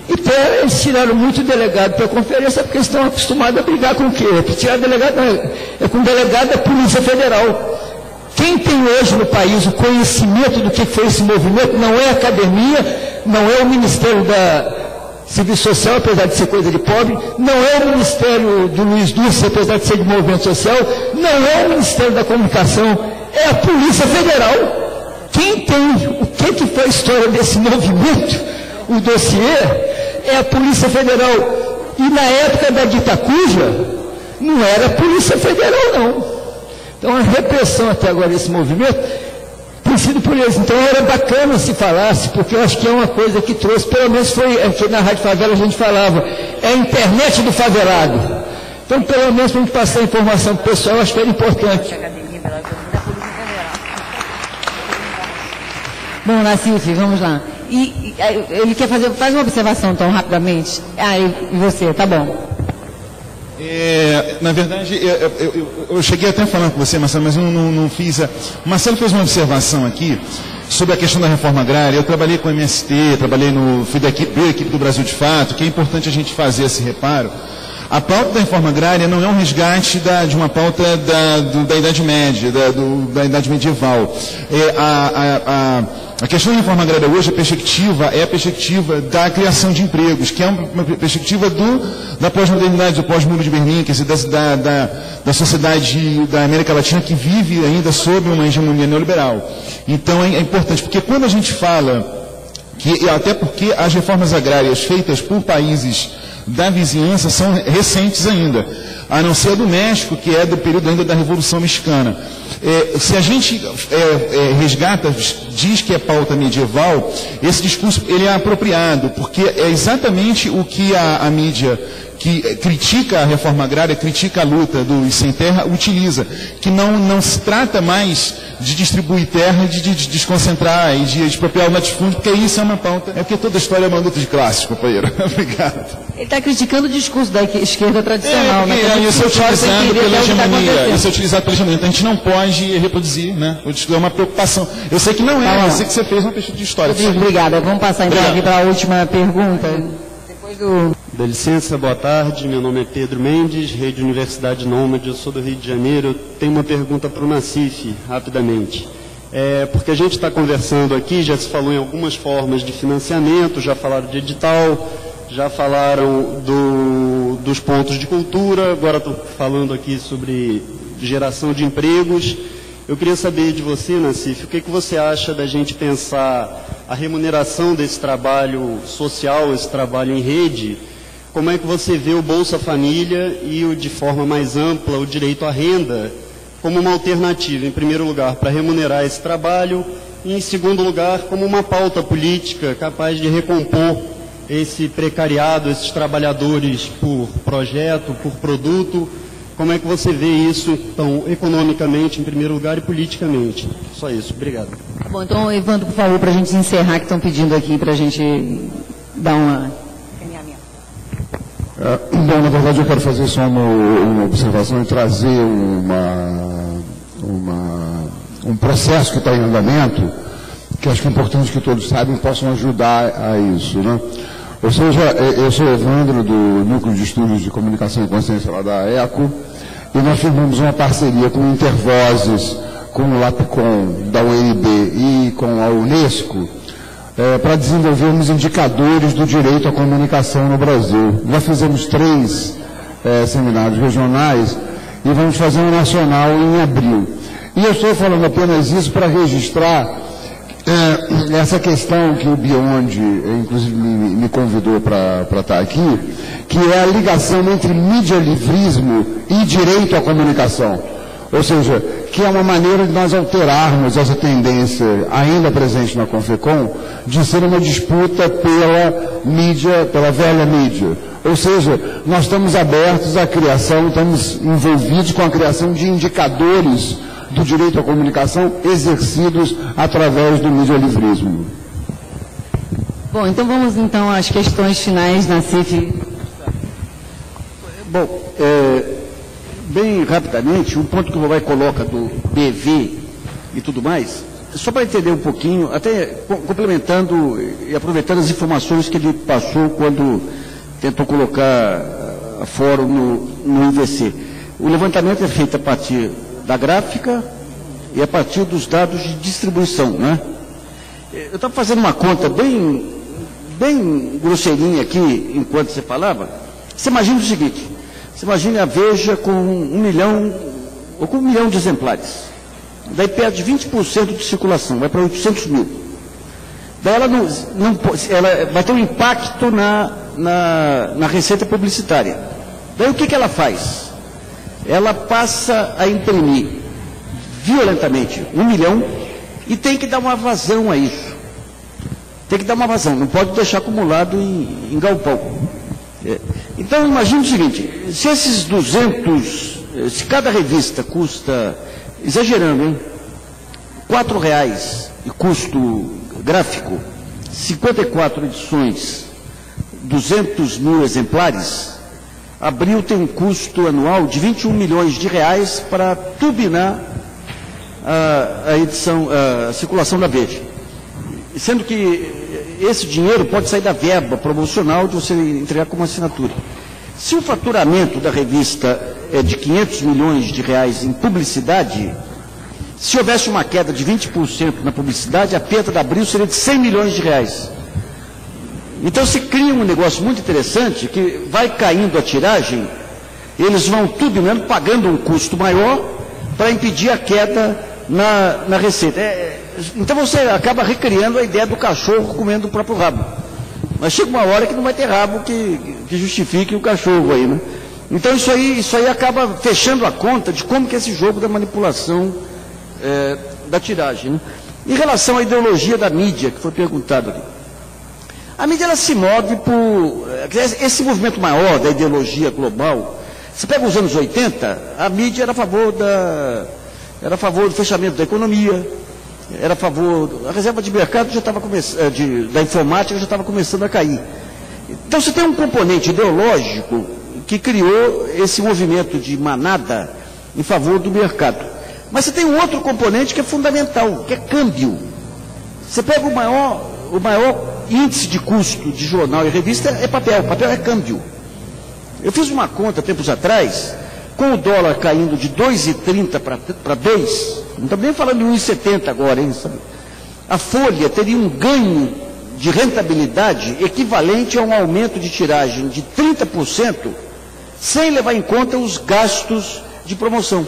Então, eles tiraram muito delegado para a conferência porque eles estão acostumados a brigar com o quê? Tirar delegado, é com o delegado da Polícia Federal. Quem tem hoje no país o conhecimento do que foi esse movimento não é a academia, não é o Ministério Serviço Social, apesar de ser coisa de pobre, não é o Ministério do Luiz Dulce, apesar de ser de movimento social, não é o Ministério da Comunicação, é a Polícia Federal. Quem tem o que foi a história desse movimento, o dossiê, é a Polícia Federal. E na época da Ditacuja, não era a Polícia Federal, não. Então a repressão até agora desse movimento tem sido por eles. Então era bacana se falasse, porque eu acho que é uma coisa que trouxe, pelo menos foi aqui na Rádio Favela a gente falava, é a internet do favelado. Então, pelo menos para a gente passar a informação para o pessoal, eu acho que era importante. Bom, Nassif, vamos lá. E ele quer faz uma observação tão rapidamente. E você, tá bom. Na verdade, eu cheguei até a falar com você, Marcelo, mas eu não fiz. Marcelo fez uma observação aqui sobre a questão da reforma agrária. Eu trabalhei com o MST, fui da equipe do Brasil de Fato, que é importante a gente fazer esse reparo. A pauta da reforma agrária não é um resgate de uma pauta da Idade Média, da Idade Medieval. A questão da reforma agrária hoje, é a perspectiva da criação de empregos, que é uma perspectiva da pós-modernidade, do pós-muro de Berlim, quer dizer, da sociedade da América Latina que vive ainda sob uma hegemonia neoliberal. Então é importante, porque quando a gente fala até porque as reformas agrárias feitas por países da vizinhança são recentes ainda, a não ser a do México, que é do período ainda da Revolução Mexicana. Se a gente resgata, diz que é pauta medieval, esse discurso ele é apropriado, porque é exatamente o que a mídia que critica a reforma agrária, critica a luta dos sem terra, utiliza, que não se trata mais de distribuir terra, de desconcentrar e de expropriar o latifúndio, porque isso é uma pauta. É porque toda história é uma luta de classes, companheiro. Obrigado. Ele está criticando o discurso da esquerda tradicional, né? Isso é utilizado pela hegemonia. Isso é utilizado pela hegemonia. Então a gente não pode reproduzir, né? É uma preocupação. Eu sei que não é, eu sei que você fez uma pesquisa de história. Obrigada. Vamos passar então aqui para a última pergunta. Depois do... Dá licença, boa tarde. Meu nome é Pedro Mendes, Rede Universidade Nômade, eu sou do Rio de Janeiro. Eu tenho uma pergunta para o Nassif, rapidamente. Porque a gente está conversando aqui, já se falou em algumas formas de financiamento, já falaram de edital, já falaram dos pontos de cultura, agora estou falando aqui sobre geração de empregos. Eu queria saber de você, Nassif, o que você acha da gente pensar a remuneração desse trabalho social, esse trabalho em rede? Como é que você vê o Bolsa Família e, de forma mais ampla, o direito à renda como uma alternativa, em primeiro lugar, para remunerar esse trabalho e, em segundo lugar, como uma pauta política capaz de recompor esse precariado, esses trabalhadores por projeto, por produto? Como é que você vê isso, então, economicamente, em primeiro lugar, e politicamente? Só isso. Obrigado. Bom, então, Evandro, por favor, para a gente encerrar, que estão pedindo aqui para a gente dar uma... Bom, na verdade eu quero fazer só uma observação e trazer um processo que está em andamento, que acho que é importante que todos saibam e possam ajudar a isso, né? Ou seja, eu sou Evandro, do Núcleo de Estudos de Comunicação e Consciência lá da ECO, e nós firmamos uma parceria com o Intervozes, com o LAPCOM, da UNB e com a Unesco, para desenvolvermos indicadores do direito à comunicação no Brasil. Já fizemos 3 seminários regionais e vamos fazer um nacional em abril. E eu estou falando apenas isso para registrar essa questão que o Biondi, inclusive, me convidou para estar aqui, que é a ligação entre mídia-livrismo e direito à comunicação. Ou seja, que é uma maneira de nós alterarmos essa tendência ainda presente na Confecom de ser uma disputa pela mídia, pela velha mídia. Ou seja, nós estamos abertos à criação, estamos envolvidos com a criação de indicadores do direito à comunicação exercidos através do mídia-livrismo. Bom, então vamos então às questões finais, Nassif. Bom, bem rapidamente, um ponto que o Rovai coloca do BV e tudo mais, só para entender um pouquinho, até complementando e aproveitando as informações que ele passou quando tentou colocar a fórum no IVC. O levantamento é feito a partir da gráfica e a partir dos dados de distribuição, né? Eu estava fazendo uma conta bem bem grosseirinha aqui, enquanto você falava, você imagina o seguinte, você imagina a Veja com 1 milhão, ou com 1 milhão de exemplares. Daí perde 20% de circulação, vai para 800 mil. Daí ela ela vai ter um impacto na receita publicitária. Daí o que ela faz? Ela passa a imprimir violentamente 1 milhão e tem que dar uma vazão a isso. Tem que dar uma vazão, não pode deixar acumulado em galpão. Então, imagine o seguinte, se esses 200, se cada revista custa, exagerando, hein, R$4 de custo gráfico, 54 edições, 200 mil exemplares, Abril tem um custo anual de 21 milhões de reais para turbinar a circulação da Veja. Sendo que esse dinheiro pode sair da verba promocional de você entregar como assinatura. Se o faturamento da revista é de 500 milhões de reais em publicidade, se houvesse uma queda de 20% na publicidade, a perda da Abril seria de 100 milhões de reais. Então se cria um negócio muito interessante, que vai caindo a tiragem, eles vão turbinando, pagando um custo maior, para impedir a queda na receita. Então você acaba recriando a ideia do cachorro comendo o próprio rabo. Mas chega uma hora que não vai ter rabo que justifique o cachorro aí, né? Então isso aí acaba fechando a conta de como que é esse jogo da manipulação da tiragem, né? Em relação à ideologia da mídia, que foi perguntado ali. A mídia ela se move por esse movimento maior da ideologia global. Você pega os anos 80, a mídia era a favor do fechamento da economia, era a favor, a reserva de mercado já estava começando, da informática já estava começando a cair. Então você tem um componente ideológico que criou esse movimento de manada em favor do mercado. Mas você tem um outro componente que é fundamental, que é câmbio. Você pega o maior índice de custo de jornal e revista é papel é câmbio. Eu fiz uma conta tempos atrás, com o dólar caindo de 2,30 para 2, não estamos nem falando de 1,70 agora, hein, sabe? A Folha teria um ganho de rentabilidade equivalente a um aumento de tiragem de 30%, sem levar em conta os gastos de promoção.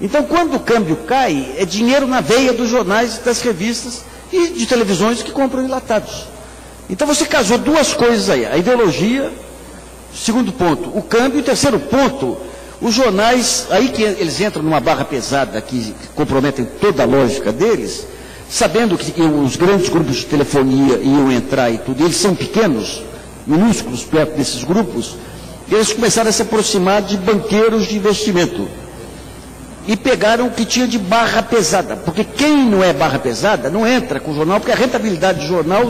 Então, quando o câmbio cai, é dinheiro na veia dos jornais, das revistas e de televisões que compram enlatados. Então, você casou duas coisas aí, a ideologia, segundo ponto, o câmbio, e terceiro ponto, os jornais, aí que eles entram numa barra pesada que comprometem toda a lógica deles, sabendo que os grandes grupos de telefonia iam entrar e tudo, eles são pequenos, minúsculos perto desses grupos, eles começaram a se aproximar de banqueiros de investimento. E pegaram o que tinha de barra pesada, porque quem não é barra pesada não entra com o jornal, porque a rentabilidade do jornal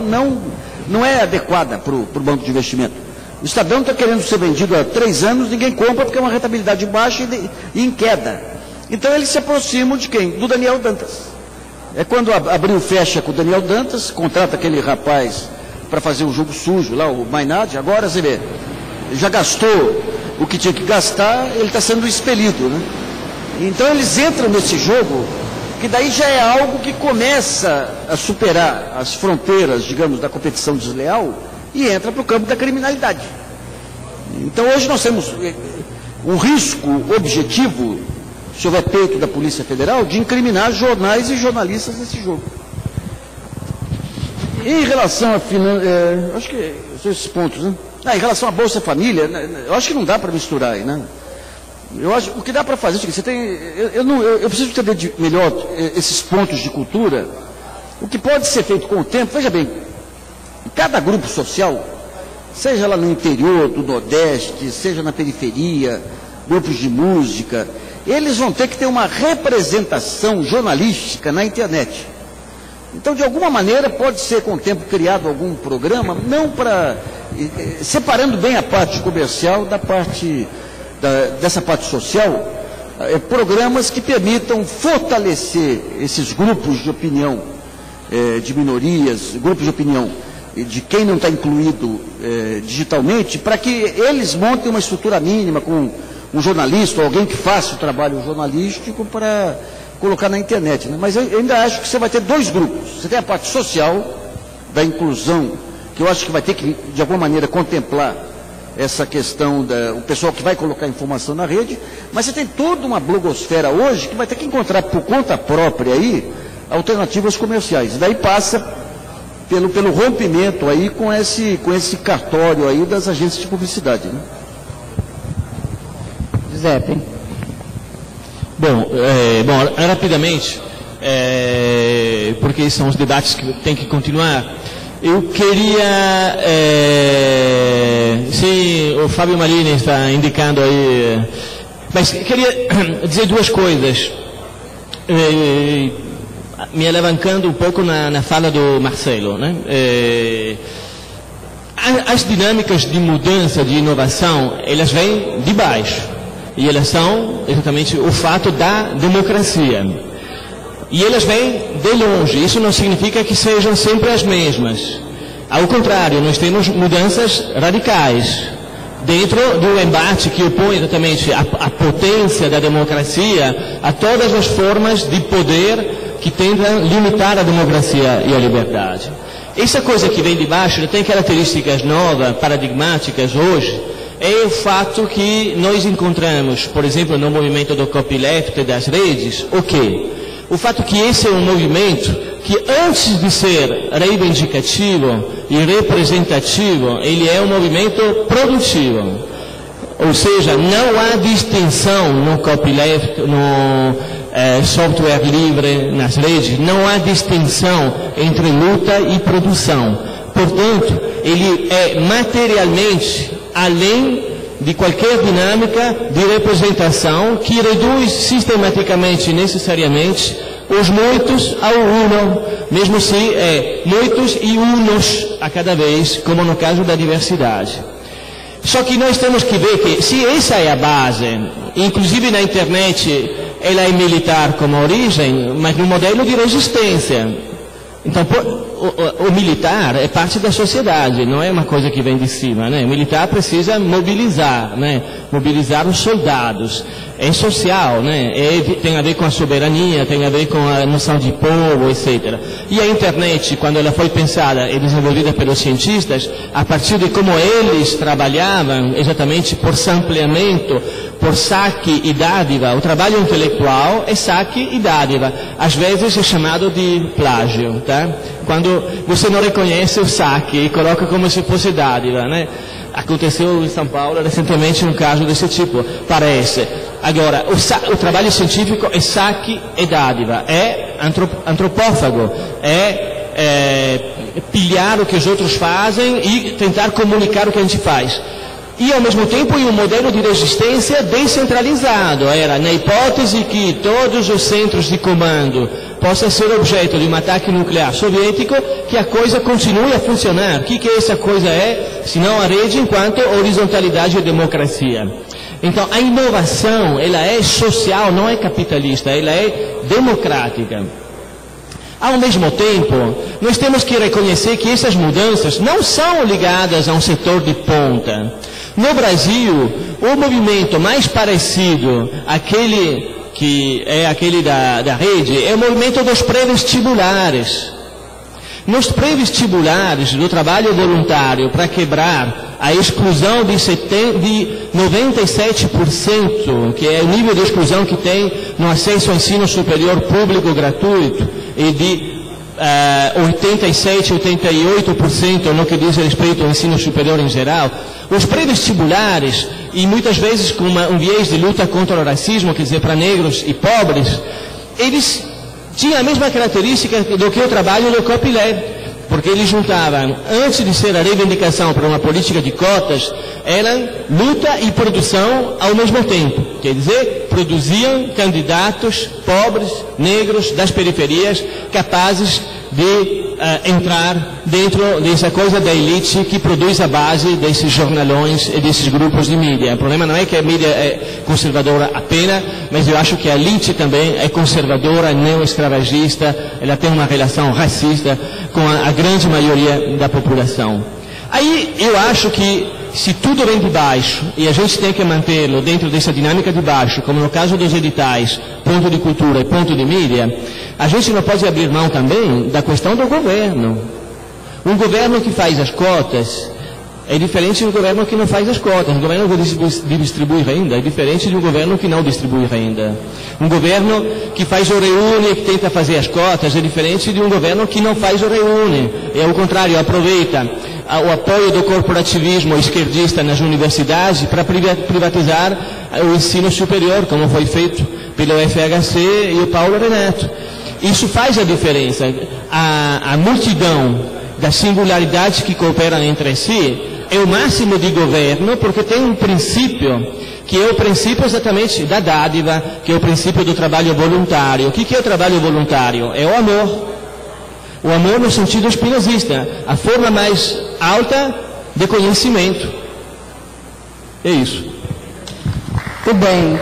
não é adequada para o banco de investimento. O Estadão está querendo ser vendido há 3 anos, ninguém compra porque é uma rentabilidade baixa e em queda. Então eles se aproximam de quem? Do Daniel Dantas. É quando Abril fecha com o Daniel Dantas, contrata aquele rapaz para fazer um jogo sujo lá, o Maynard, agora você vê, já gastou o que tinha que gastar, ele está sendo expelido, né? Então eles entram nesse jogo, que daí já é algo que começa a superar as fronteiras, digamos, da competição desleal e entra para o campo da criminalidade. Então hoje nós temos um risco objetivo, se houver peito da Polícia Federal, de incriminar jornais e jornalistas nesse jogo. Em relação a acho que são esses pontos, né? Em relação à Bolsa Família, eu acho que não dá para misturar aí, né? Eu acho, o que dá para fazer é o seguinte, você tem, eu preciso entender melhor esses pontos de cultura, o que pode ser feito com o tempo. Veja bem, cada grupo social, seja lá no interior do Nordeste, seja na periferia, grupos de música, eles vão ter que ter uma representação jornalística na internet. Então, de alguma maneira, pode ser com o tempo criado algum programa, não para, separando bem a parte comercial da parte dessa parte social, programas que permitam fortalecer esses grupos de opinião, de minorias, grupos de opinião de quem não está incluído digitalmente, para que eles montem uma estrutura mínima com um jornalista, ou alguém que faça o trabalho jornalístico para colocar na internet, né? Mas eu ainda acho que você vai ter dois grupos. Você tem a parte social, da inclusão, que eu acho que vai ter que, de alguma maneira, contemplar essa questão o pessoal que vai colocar informação na rede, mas você tem toda uma blogosfera hoje que vai ter que encontrar por conta própria aí alternativas comerciais. Daí passa pelo rompimento aí com esse cartório aí das agências de publicidade, né? Giuseppe. Bom, rapidamente, porque são os debates que têm que continuar. Eu queria, sim, o Fábio Marini está indicando aí, mas queria dizer duas coisas, me alavancando um pouco na fala do Marcelo, né? As dinâmicas de mudança, de inovação, elas vêm de baixo, e elas são exatamente o fato da democracia. E elas vêm de longe, isso não significa que sejam sempre as mesmas. Ao contrário, nós temos mudanças radicais. Dentro do embate que opõe exatamente a potência da democracia a todas as formas de poder que tentam limitar a democracia e a liberdade. Essa coisa que vem de baixo tem características novas, paradigmáticas hoje, é o fato que nós encontramos, por exemplo, no movimento do copyleft das redes, o quê? O fato que esse é um movimento que, antes de ser reivindicativo e representativo, ele é um movimento produtivo. Ou seja, não há distinção no copyleft, no software livre, nas redes, não há distinção entre luta e produção. Portanto, ele é materialmente além de qualquer dinâmica de representação que reduz sistematicamente, necessariamente, os muitos ao uno, mesmo se muitos e unos a cada vez, como no caso da diversidade. Só que nós temos que ver que, se essa é a base, inclusive na internet, ela é militar como origem, mas no modelo de resistência. Então, o militar é parte da sociedade, não é uma coisa que vem de cima, né? O militar precisa mobilizar, né? Mobilizar os soldados. É social, né? Tem a ver com a soberania, tem a ver com a noção de povo, etc. E a internet, quando ela foi pensada e desenvolvida pelos cientistas, a partir de como eles trabalhavam, exatamente por sampleamento, por saque e dádiva, o trabalho intelectual é saque e dádiva. Às vezes é chamado de plágio, tá? Quando você não reconhece o saque e coloca como se fosse dádiva, né? Aconteceu em São Paulo recentemente um caso desse tipo, parece. Agora, o trabalho científico é saque e dádiva, é antropófago, é pilhar o que os outros fazem e tentar comunicar o que a gente faz. E, ao mesmo tempo, um modelo de resistência descentralizado. Era, na hipótese que todos os centros de comando possam ser objeto de um ataque nuclear soviético, que a coisa continue a funcionar. O que essa coisa é, senão a rede enquanto horizontalidade e democracia? Então, a inovação, ela é social, não é capitalista, ela é democrática. Ao mesmo tempo, nós temos que reconhecer que essas mudanças não são ligadas a um setor de ponta. No Brasil, o movimento mais parecido àquele que é aquele da rede é o movimento dos pré-vestibulares. Nos pré-vestibulares do trabalho voluntário para quebrar a exclusão de 97%, que é o nível de exclusão que tem no acesso ao ensino superior público gratuito, e de 87%, 88% no que diz respeito ao ensino superior em geral, os pré-vestibulares, e muitas vezes com um viés de luta contra o racismo, quer dizer, para negros e pobres, eles tinham a mesma característica do que o trabalho do copyleft, porque eles juntavam, antes de ser a reivindicação para uma política de cotas, eram luta e produção ao mesmo tempo. Quer dizer, produziam candidatos pobres, negros, das periferias, capazes de entrar dentro dessa coisa da elite que produz a base desses jornalões e desses grupos de mídia. O problema não é que a mídia é conservadora apenas, mas eu acho que a elite também é conservadora, neo-escravagista, ela tem uma relação racista com a grande maioria da população. Aí eu acho que se tudo vem de baixo e a gente tem que mantê-lo dentro dessa dinâmica de baixo, como no caso dos editais, ponto de cultura e ponto de mídia, a gente não pode abrir mão também da questão do governo. Um governo que faz as cotas é diferente de um governo que não faz as cotas. Um governo que distribui renda é diferente de um governo que não distribui renda. Um governo que faz o reúne, que tenta fazer as cotas, é diferente de um governo que não faz o reúne. É o contrário, aproveita o apoio do corporativismo esquerdista nas universidades para privatizar o ensino superior, como foi feito pelo FHC e o Paulo Renato. Isso faz a diferença. A multidão das singularidades que cooperam entre si é o máximo de governo, porque tem um princípio, que é o princípio exatamente da dádiva, que é o princípio do trabalho voluntário. O que é o trabalho voluntário? É o amor. O amor no sentido spinozista, a forma mais alta de conhecimento. É isso. Tudo bem.